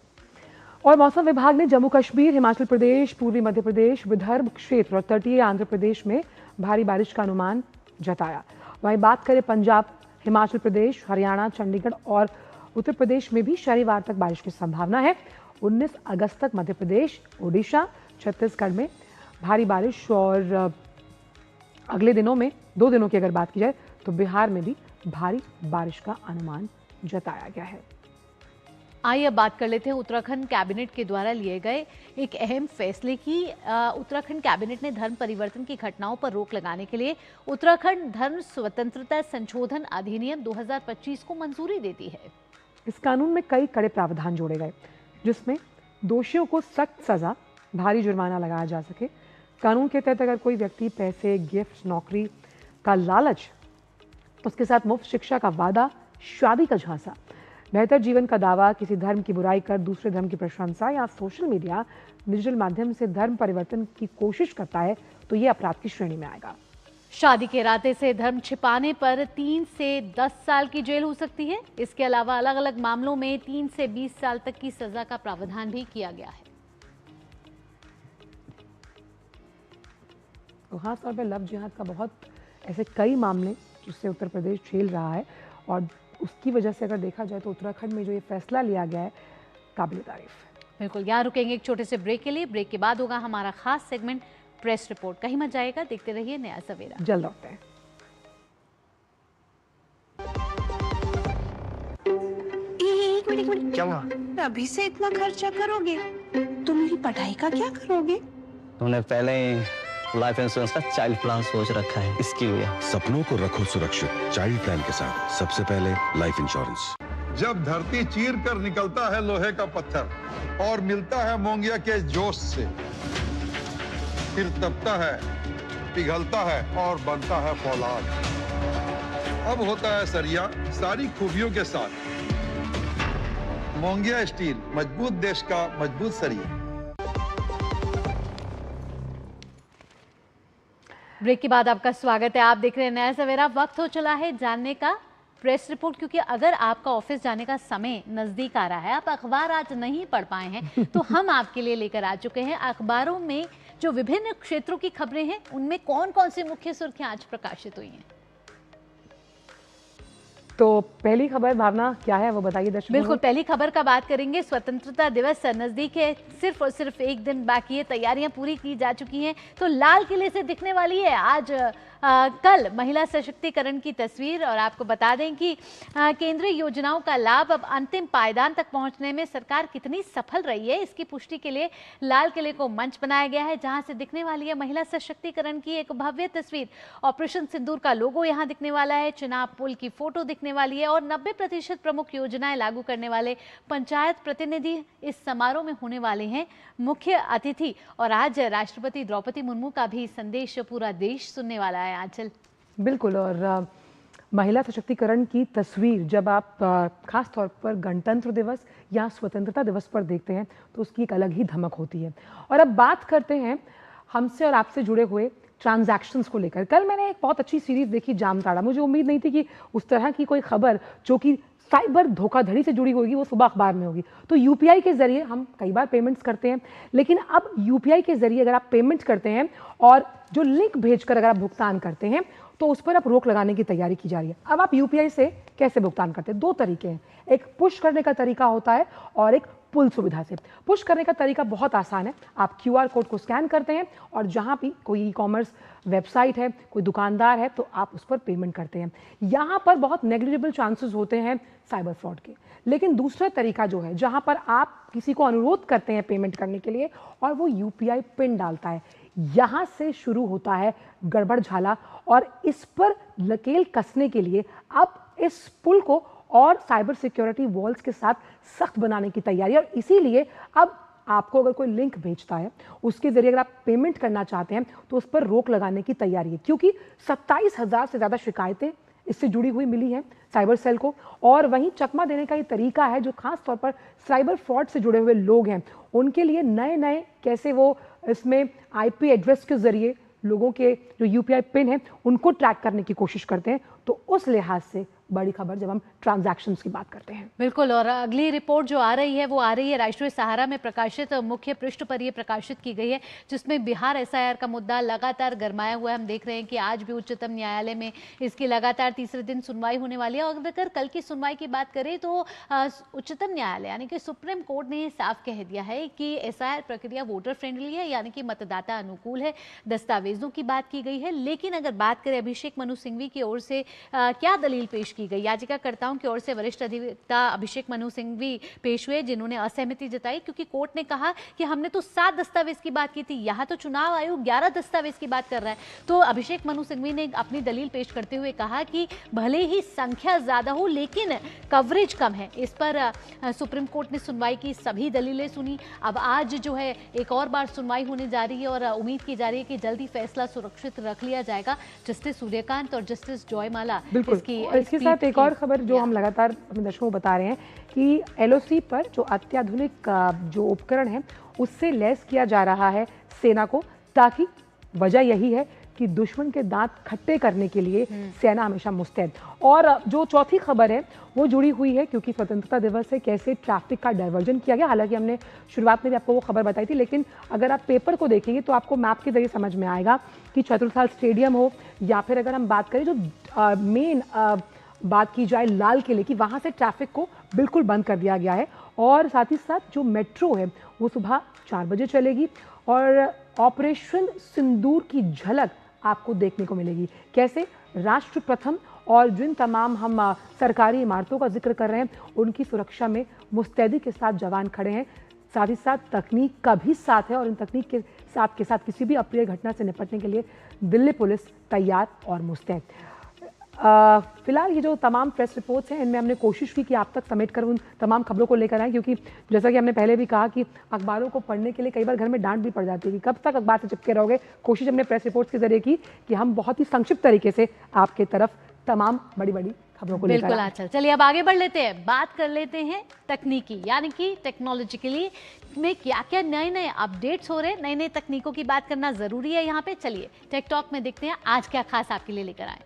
और मौसम विभाग ने जम्मू कश्मीर, हिमाचल प्रदेश, पूर्वी मध्य प्रदेश, विदर्भ क्षेत्र और तटीय आंध्र प्रदेश में भारी बारिश का अनुमान जताया। वहीं बात करें पंजाब, हिमाचल प्रदेश, हरियाणा, चंडीगढ़ और उत्तर प्रदेश में भी शनिवार तक बारिश की संभावना है। 19 अगस्त तक मध्य प्रदेश, ओडिशा, छत्तीसगढ़ में भारी बारिश और अगले दिनों में 2 दिनों की अगर बात की जाए तो बिहार में भी भारी बारिश का अनुमान जताया गया है। आइए अब बात कर लेते हैं उत्तराखंड कैबिनेट के द्वारा लिए गए एक अहम फैसले की। उत्तराखंड कैबिनेट ने धर्म परिवर्तन की घटनाओं पर रोक लगाने के लिए उत्तराखंड धर्म स्वतंत्रता संशोधन अधिनियम 2025 को मंजूरी दे दी है। इस कानून में कई कड़े प्रावधान जोड़े गए, जिसमें दोषियों को सख्त सजा, भारी जुर्माना लगाया जा सके। कानून के तहत अगर कोई व्यक्ति पैसे, गिफ्ट, नौकरी का लालच, उसके साथ मुफ्त शिक्षा का वादा, शादी का झांसा, बेहतर जीवन का दावा, किसी धर्म की बुराई कर दूसरे धर्म की प्रशंसा या सोशल मीडिया, डिजिटल माध्यम से धर्म परिवर्तन की कोशिश करता है तो ये अपराध की श्रेणी में आएगा। शादी के इरादे से धर्म छिपाने पर 3 से 10 साल की जेल हो सकती है। इसके अलावा अलग अलग मामलों में 3 से 20 साल तक की सजा का प्रावधान भी किया गया है। तो खासतौर पर लव जिहाद का बहुत ऐसे कई मामले जिससे उत्तर प्रदेश झेल रहा है और उसकी वजह से अगर देखा जाए तो उत्तराखंड में जो ये फैसला लिया गया है काबिल तारीफ। बिल्कुल, यहाँ रुकेंगे एक छोटे से ब्रेक के लिए। ब्रेक के बाद होगा हमारा खास सेगमेंट प्रेस रिपोर्ट। कहीं मत जाएगा, देखते रहिए नया सवेरा। जल्द लौटते हैं। एक मिनट क्या हुआ? अभी से इतना खर्चा करोगे, तुम मेरी पढ़ाई का क्या करोगे? तुमने पहले लाइफ इंश्योरेंस का चाइल्ड प्लान सोच रखा है, इसके लिए। सपनों को रखो सुरक्षित चाइल्ड प्लान के साथ। सबसे पहले लाइफ इंश्योरेंस। जब धरती चीर कर निकलता है लोहे का पत्थर और मिलता है मोंगिया के जोश से, फिर तपता है, पिघलता है और बनता है फौलाद। अब होता है सरिया सारी खूबियों के साथ। मोंगिया स्टील, मजबूत देश का मजबूत सरिया। ब्रेक के बाद आपका स्वागत है। आप देख रहे हैं नया सवेरा। वक्त हो चला है जानने का प्रेस रिपोर्ट, क्योंकि अगर आपका ऑफिस जाने का समय नजदीक आ रहा है, आप अखबार आज नहीं पढ़ पाए हैं, तो हम आपके लिए लेकर आ चुके हैं अखबारों में जो विभिन्न क्षेत्रों की खबरें हैं उनमें कौन कौन सी मुख्य सुर्खियां आज प्रकाशित हुई हैं। तो पहली खबर भावना क्या है वो बताइए दर्शकों। बिल्कुल, पहली खबर का बात करेंगे। स्वतंत्रता दिवस नजदीक है, सिर्फ और सिर्फ एक दिन बाकी है, तैयारियां पूरी की जा चुकी हैं। तो लाल किले से दिखने वाली है आज कल महिला सशक्तिकरण की तस्वीर। और आपको बता दें कि केंद्रीय योजनाओं का लाभ अब अंतिम पायदान तक पहुंचने में सरकार कितनी सफल रही है, इसकी पुष्टि के लिए लाल किले को मंच बनाया गया है, जहां से दिखने वाली है महिला सशक्तिकरण की एक भव्य तस्वीर। ऑपरेशन सिंदूर का लोगो यहां दिखने वाला है, चिनाब पुल की फोटो दिखने वाली है और 90% प्रमुख योजनाएं लागू करने वाले पंचायत प्रतिनिधि इस समारोह में होने वाले हैं मुख्य अतिथि। और आज राष्ट्रपति द्रौपदी मुर्मू का भी संदेश पूरा देश सुनने वाला है। आंचल बिल्कुल, और महिला सशक्तिकरण की तस्वीर जब आप खास तौर पर गणतंत्र दिवस या स्वतंत्रता दिवस पर देखते हैं तो उसकी एक अलग ही धमक होती है। और अब बात करते हैं हमसे और आपसे जुड़े हुए ट्रांजैक्शंस को लेकर। कल मैंने एक बहुत अच्छी सीरीज देखी जामताड़ा। मुझे उम्मीद नहीं थी कि उस तरह की कोई खबर जो कि साइबर धोखाधड़ी से जुड़ी होगी वो सुबह अखबार में होगी। तो यूपीआई के जरिए हम कई बार पेमेंट्स करते हैं, लेकिन अब यूपीआई के जरिए अगर आप पेमेंट करते हैं और जो लिंक भेजकर अगर आप भुगतान करते हैं तो उस पर अब रोक लगाने की तैयारी की जा रही है। अब आप यूपीआई से कैसे भुगतान करते हैं? 2 तरीके हैं, एक पुश करने का तरीका होता है और एक पुल सुविधा से। पुश करने का तरीका बहुत आसान है। आप QR कोड को स्कैन करते हैं और जहां भी कोई ई-कॉमर्स वेबसाइट है, कोई दुकानदार है, तो आप उस पर पेमेंट करते हैं। यहां पर बहुत नेग्लिजिबल चांसेस होते हैं साइबर फ्रॉड के। लेकिन दूसरा तरीका जो है, जहां पर आप किसी को अनुरोध करते हैं पेमेंट करने के लिए और वो UPI पिन डालता है, यहां से शुरू होता है गड़बड़ झाला। और इस पर नकेल कसने के लिए अब इस पुल को और साइबर सिक्योरिटी वॉल्स के साथ सख्त बनाने की तैयारी है। और इसीलिए अब आपको अगर कोई लिंक भेजता है, उसके जरिए अगर आप पेमेंट करना चाहते हैं, तो उस पर रोक लगाने की तैयारी है, क्योंकि 27,000 से ज़्यादा शिकायतें इससे जुड़ी हुई मिली हैं साइबर सेल को। और वहीं चकमा देने का ये तरीका है जो खास तौर पर साइबर फ्रॉड से जुड़े हुए लोग हैं, उनके लिए नए नए कैसे वो इसमें IP एड्रेस के जरिए लोगों के जो UPI पिन है उनको ट्रैक करने की कोशिश करते हैं। तो उस लिहाज से बड़ी खबर जब हम ट्रांजैक्शंस की बात करते हैं। बिल्कुल, और अगली रिपोर्ट जो आ रही है वो आ रही है राष्ट्रीय सहारा में प्रकाशित मुख्य पृष्ठ पर ये प्रकाशित की गई है, जिसमें बिहार SIR का मुद्दा लगातार गरमाया हुआ है। हम देख रहे हैं कि आज भी उच्चतम न्यायालय में इसकी लगातार तीसरे दिन सुनवाई होने वाली है। और अगर कल की सुनवाई की बात करें तो उच्चतम न्यायालय यानी कि सुप्रीम कोर्ट ने साफ कह दिया है कि SIR प्रक्रिया वोटर फ्रेंडली है, यानी कि मतदाता अनुकूल है। दस्तावेजों की बात की गई है। लेकिन अगर बात करें अभिषेक मनु सिंघवी की ओर से क्या दलील पेश की गई, याचिकाकर्ताओं की ओर से वरिष्ठ अधिवक्ता अभिषेक मनु सिंघवी पेश हुए, जिन्होंने असहमति जताई, क्योंकि कोर्ट ने कहा कि हमने तो 7 दस्तावेज की बात की थी, यहाँ तो चुनाव आयोग 11 दस्तावेज की बात कर रहा है। तो अभिषेक मनु सिंघवी ने अपनी दलील पेश करते हुए कहा कि भले ही संख्या ज्यादा हो लेकिन कवरेज कम है। इस पर सुप्रीम कोर्ट ने सुनवाई की, सभी दलीलें सुनी। अब आज जो है एक और बार सुनवाई होने जा रही है और उम्मीद की जा रही है कि जल्दी फैसला सुरक्षित रख लिया जाएगा। जस्टिस सूर्यकांत और जस्टिस जॉयमाला इसके साथ एक और खबर जो हम लगातार अपने दर्शकों को बता रहे हैं कि LOC पर जो अत्याधुनिक जो उपकरण है उससे लैस किया जा रहा है सेना को, ताकि वजह यही है कि दुश्मन के दांत खट्टे करने के लिए सेना हमेशा मुस्तैद। और जो चौथी खबर है वो जुड़ी हुई है, क्योंकि स्वतंत्रता दिवस है, कैसे ट्रैफिक का डाइवर्जन किया गया। हालांकि हमने शुरुआत में भी आपको वो खबर बताई थी, लेकिन अगर आप पेपर को देखेंगे तो आपको मैप के जरिए समझ में आएगा कि चतुर्थाल स्टेडियम हो या फिर अगर हम बात करें जो मेन बात की जाए लाल किले की, वहाँ से ट्रैफिक को बिल्कुल बंद कर दिया गया है। और साथ ही साथ जो मेट्रो है वो सुबह 4 बजे चलेगी और ऑपरेशन सिंदूर की झलक आपको देखने को मिलेगी। कैसे राष्ट्र प्रथम और जिन तमाम हम सरकारी इमारतों का जिक्र कर रहे हैं उनकी सुरक्षा में मुस्तैदी के साथ जवान खड़े हैं। साथ ही साथ तकनीक का भी साथ है और इन तकनीक के साथ किसी भी अप्रिय घटना से निपटने के लिए दिल्ली पुलिस तैयार और मुस्तैद। फिलहाल ये जो तमाम प्रेस रिपोर्ट्स हैं इनमें हमने कोशिश की कि आप तक समेट कर उन तमाम खबरों को लेकर आएं, क्योंकि जैसा कि हमने पहले भी कहा कि अखबारों को पढ़ने के लिए कई बार घर में डांट भी पड़ जाती है कि कब तक अखबार से चिपके रहोगे। कोशिश हमने प्रेस रिपोर्ट्स के जरिए की कि हम बहुत ही संक्षिप्त तरीके से आपके तरफ तमाम बड़ी बड़ी खबरों को लेकर बिल्कुल आंचल। चलिए अब आगे बढ़ लेते हैं, बात कर लेते हैं तकनीकी यानी कि टेक्नोलॉजिकली में क्या क्या नए नए अपडेट्स हो रहे हैं। नई नई तकनीकों की बात करना जरूरी है यहाँ पे। चलिए टेक टॉक में देखते हैं आज क्या खास आपके लिए लेकर आए।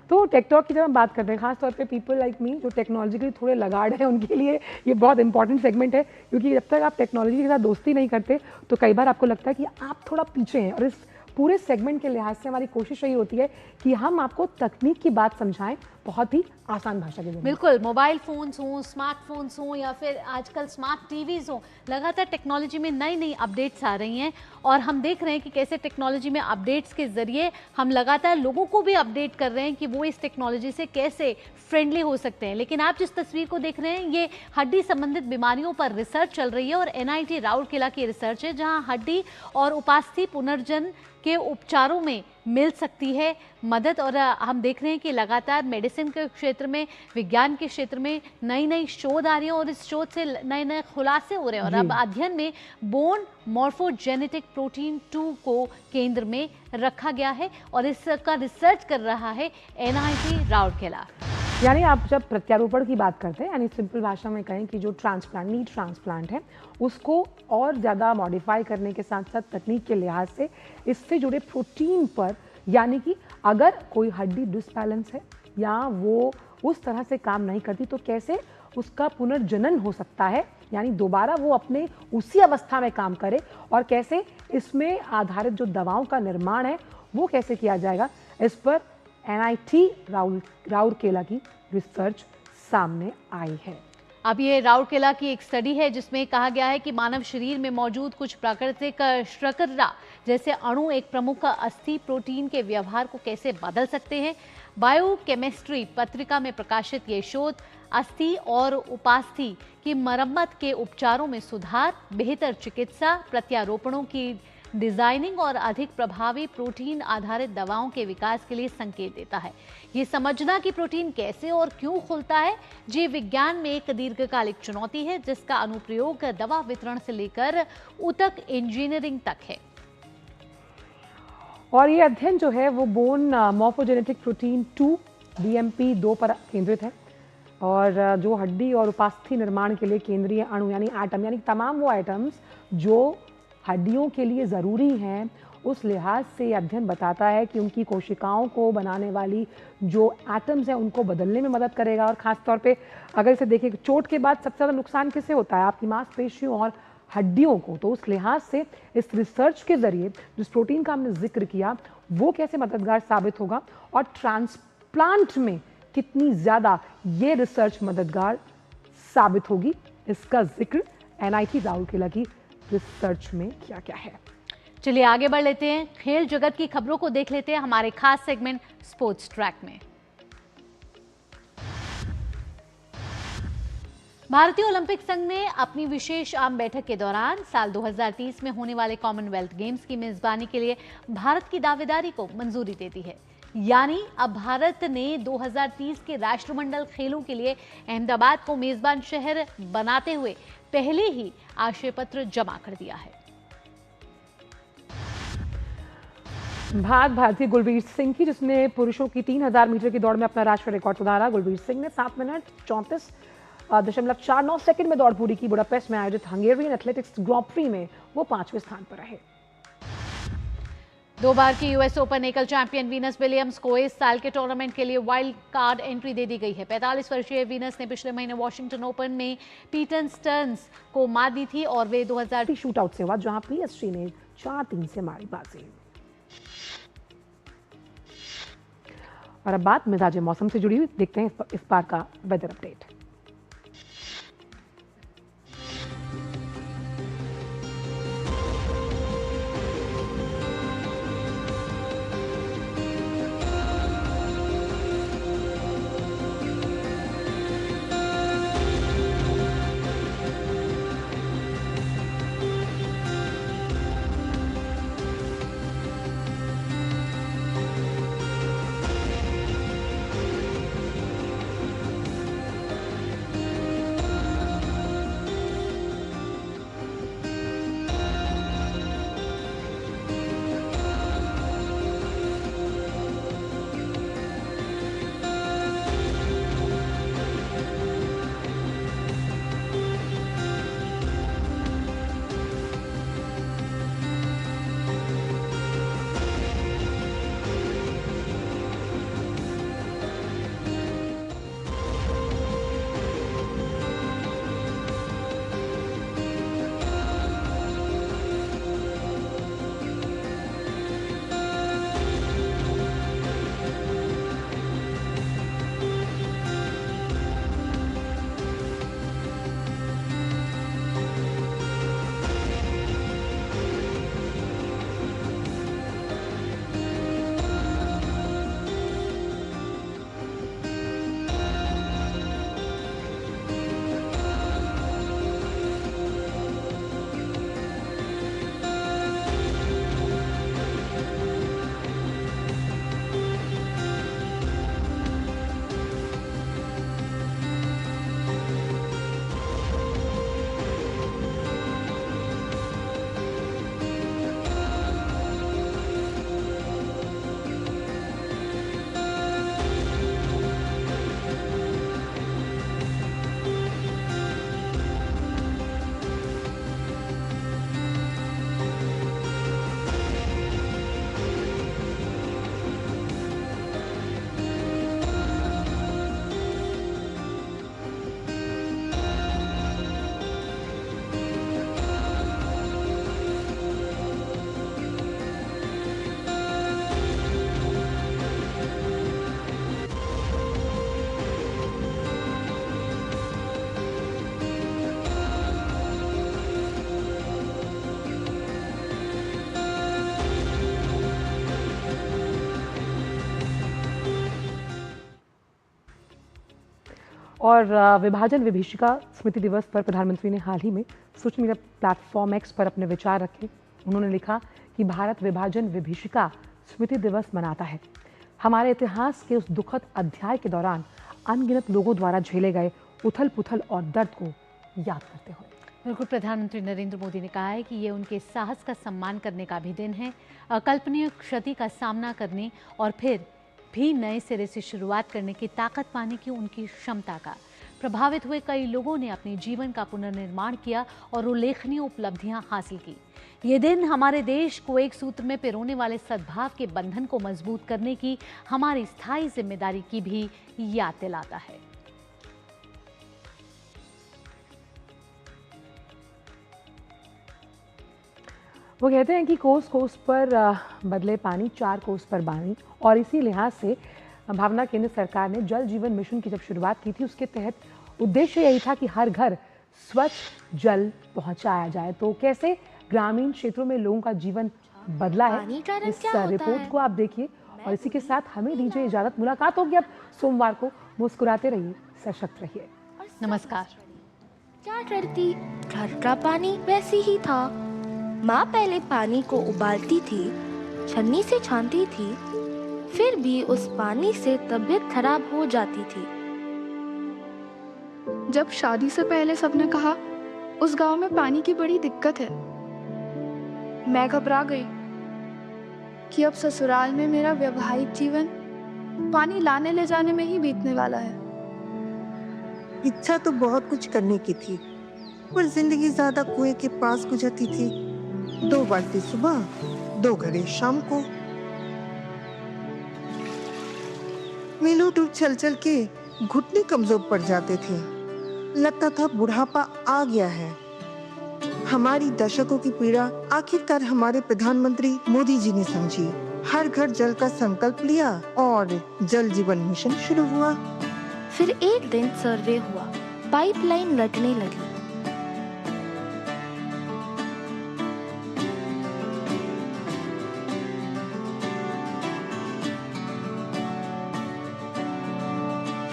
तो टेकटॉक की जब हम बात करते हैं, खास तौर पे पीपल लाइक मी जो टेक्नोलॉजिकली थोड़े लगाड़ है उनके लिए ये बहुत इंपॉर्टेंट सेगमेंट है, क्योंकि जब तक आप टेक्नोलॉजी के साथ दोस्ती नहीं करते तो कई बार आपको लगता है कि आप थोड़ा पीछे हैं। और इस पूरे सेगमेंट के लिहाज से हमारी कोशिश यही होती है कि हम आपको तकनीक की बात समझाएं बहुत ही आसान भाषा के जरिए। बिल्कुल, मोबाइल फोन्स हों, स्मार्टफोन्स हों या फिर आजकल स्मार्ट टीवीज हों, लगातार टेक्नोलॉजी में नई नई अपडेट्स आ रही हैं और हम देख रहे हैं कि कैसे टेक्नोलॉजी में अपडेट्स के जरिए हम लगातार लोगों को भी अपडेट कर रहे हैं कि वो इस टेक्नोलॉजी से कैसे फ्रेंडली हो सकते हैं। लेकिन आप जिस तस्वीर को देख रहे हैं ये हड्डी संबंधित बीमारियों पर रिसर्च चल रही है और NIT राउरकेला की रिसर्च है, जहाँ हड्डी और उपास्थि पुनर्जन के उपचारों में मिल सकती है मदद। और हम देख रहे हैं कि लगातार मेडिसिन के क्षेत्र में, विज्ञान के क्षेत्र में नई नई शोध आ रही है और इस शोध से नए नए खुलासे हो रहे हैं। और अब अध्ययन में बोन मॉर्फोजेनेटिक प्रोटीन 2 को केंद्र में रखा गया है और इसका रिसर्च कर रहा है NIT राउरकेला। यानी आप जब प्रत्यारोपण की बात करते हैं, यानी सिंपल भाषा में कहें कि जो नीट ट्रांसप्लांट है उसको और ज़्यादा मॉडिफाई करने के साथ साथ तकनीक के लिहाज से इससे जुड़े प्रोटीन पर, यानी कि अगर कोई हड्डी डिसबैलेंस है या वो उस तरह से काम नहीं करती तो कैसे उसका पुनर्जनन हो सकता है, यानी दोबारा वो अपने उसी अवस्था में काम करे, और कैसे इसमें आधारित जो दवाओं का निर्माण है वो कैसे किया जाएगा। इस पर NIT राउरकेला की रिसर्च सामने आई है। अब ये राउरकेला की एक स्टडी है जिसमें कहा गया है कि मानव शरीर में मौजूद कुछ प्राकृतिक शर्करा जैसे अणु एक प्रमुख अस्थि प्रोटीन के व्यवहार को कैसे बदल सकते हैं। बायोकेमिस्ट्री पत्रिका में प्रकाशित ये शोध अस्थि और उपास्थि की मरम्मत के उपचारों में सुधार, बेहतर चिकित्सा, प्रत्यारोपणों की डिजाइनिंग और अधिक प्रभावी प्रोटीन आधारित दवाओं के विकास के लिए संकेत देता है। ये समझना कि प्रोटीन कैसे और क्यों खुलता है, जीव विज्ञान में एक दीर्घकालिक चुनौती है जिसका अनुप्रयोग दवा वितरण से लेकर ऊतक इंजीनियरिंग तक है। और ये अध्ययन जो है वो बोन मॉर्फोजेनेटिक प्रोटीन 2 BMP2 पर केंद्रित है और जो हड्डी और उपास्थि निर्माण के लिए केंद्रीय अणु यानी एटम यानी तमाम वो एटम्स जो हड्डियों के लिए ज़रूरी हैं, उस लिहाज से ये अध्ययन बताता है कि उनकी कोशिकाओं को बनाने वाली जो एटम्स हैं उनको बदलने में मदद करेगा। और ख़ास तौर पे अगर इसे देखिए, चोट के बाद सबसे ज़्यादा नुकसान किसे होता है? आपकी मांसपेशियों और हड्डियों को। तो उस लिहाज से इस रिसर्च के ज़रिए जिस प्रोटीन का हमने जिक्र किया वो कैसे मददगार साबित होगा और ट्रांसप्लांट में कितनी ज़्यादा ये रिसर्च मददगार साबित होगी, इसका जिक्र NIT राउरकेला की रिसर्च में क्या क्या है। चलिए आगे बढ़ लेते हैं, खेल जगत की खबरों को देख लेते हैं हमारे खास सेगमेंट स्पोर्ट्स ट्रैक में। भारतीय ओलंपिक संघ ने अपनी विशेष आम बैठक के दौरान साल 2030 में होने वाले कॉमनवेल्थ गेम्स की मेजबानी के लिए भारत की दावेदारी को मंजूरी दे दी है। यानी अब भारत ने 2030 के राष्ट्रमंडल खेलों के लिए अहमदाबाद को मेजबान शहर बनाते हुए पहले ही आशय पत्र जमा कर दिया है। भारतीय गुलबीर सिंह की, जिसने पुरुषों की 3000 मीटर की दौड़ में अपना राष्ट्रीय रिकॉर्ड सुधारा। गुलबीर सिंह ने 7 मिनट 34.49 सेकंड में दौड़ पूरी की। बुडापेस्ट में आयोजित हंगेरियन एथलेटिक्स ग्रां प्री में वो 5वें स्थान पर रहे। 2 बार की US ओपन एकल चैंपियन वीनस विलियम्स को इस साल के टूर्नामेंट के लिए वाइल्ड कार्ड एंट्री दे दी गई है। 45 वर्षीय वीनस ने पिछले महीने वॉशिंगटन ओपन में पीटन स्टर्न्स को मात दी थी और वे 2000 शूटआउट से हुआ जहां PSG ने 4-3 से मारी बाजी। और अब बात मिजाज मौसम से जुड़ी हुई, देखते हैं इस बार का वेदर अपडेट। और विभाजन विभीषिका स्मृति दिवस पर प्रधानमंत्री ने हाल ही में सोशल मीडिया प्लेटफॉर्म एक्स पर अपने विचार रखे। उन्होंने लिखा कि भारत विभाजन विभीषिका स्मृति दिवस मनाता है। हमारे इतिहास के उस दुखद अध्याय के दौरान अनगिनत लोगों द्वारा झेले गए उथल पुथल और दर्द को याद करते हुए। बिल्कुल, प्रधानमंत्री नरेंद्र मोदी ने कहा है कि ये उनके साहस का सम्मान करने का भी दिन है, अकल्पनीय क्षति का सामना करने और फिर भी नए सिरे से शुरुआत करने की ताकत पाने की उनकी क्षमता का। प्रभावित हुए कई लोगों ने अपने जीवन का पुनर्निर्माण किया और उल्लेखनीय उपलब्धियां हासिल की। ये दिन हमारे देश को एक सूत्र में पिरोने वाले सद्भाव के बंधन को मजबूत करने की हमारी स्थायी जिम्मेदारी की भी याद दिलाता है। वो कहते हैं कि कोस कोस पर बदले पानी, चार कोस पर बानी। और इसी लिहाज से भावना केंद्र सरकार ने जल जीवन मिशन की जब शुरुआत की थी, उसके तहत उद्देश्य यही था कि हर घर स्वच्छ जल पहुंचाया जाए। तो कैसे ग्रामीण क्षेत्रों में लोगों का जीवन बदला है, इस रिपोर्ट को आप देखिए। और इसी के साथ हमें दीजिए इजाजत। मुलाकात होगी अब सोमवार को। मुस्कुराते रहिए, सशक्त रहिए। नमस्कार। क्या करती, घर का पानी वैसे ही था। माँ पहले पानी को उबालती थी, छन्नी से छानती थी, फिर भी उस पानी से तबीयत खराब हो जाती थी। जब शादी से पहले सबने कहा उस गांव में पानी की बड़ी दिक्कत है, मैं घबरा गई कि अब ससुराल में मेरा वैवाहिक जीवन पानी लाने ले जाने में ही बीतने वाला है। इच्छा तो बहुत कुछ करने की थी, पर जिंदगी ज्यादा कुएं के पास गुजरती थी। 2 बाल्टी सुबह, 2 घड़े शाम को। मीलों दूर चल चल के घुटने कमजोर पड़ जाते थे। लगता था बुढ़ापा आ गया है। हमारी दशकों की पीड़ा आखिरकार हमारे प्रधानमंत्री मोदी जी ने समझी। हर घर जल का संकल्प लिया और जल जीवन मिशन शुरू हुआ। फिर एक दिन सर्वे हुआ, पाइपलाइन लटने लगी।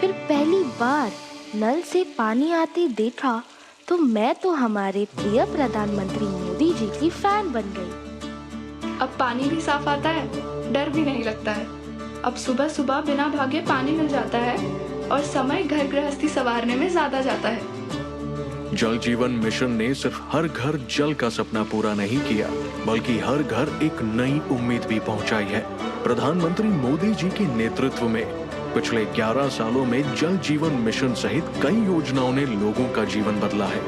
फिर पहली बार नल से पानी आते देखा तो मैं तो हमारे प्रिय प्रधानमंत्री मोदी जी की फैन बन गई। अब पानी भी साफ आता है, डर भी नहीं लगता है। अब सुबह सुबह बिना भागे पानी मिल जाता है और समय घर गृहस्थी संवारने में ज्यादा जाता है। जल जीवन मिशन ने सिर्फ हर घर जल का सपना पूरा नहीं किया, बल्कि हर घर एक नई उम्मीद भी पहुंचाई है। प्रधानमंत्री मोदी जी के नेतृत्व में पिछले 11 सालों में जल जीवन मिशन सहित कई योजनाओं ने लोगों का जीवन बदला है,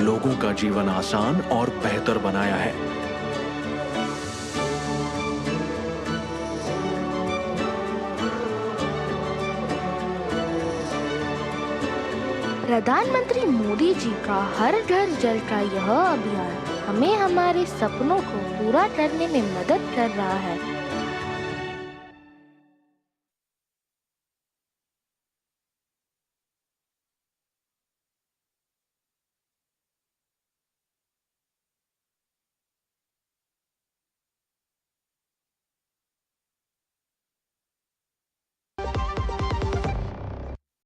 लोगों का जीवन आसान और बेहतर बनाया है। प्रधानमंत्री मोदी जी का हर घर जल का यह अभियान हमें हमारे सपनों को पूरा करने में मदद कर रहा है।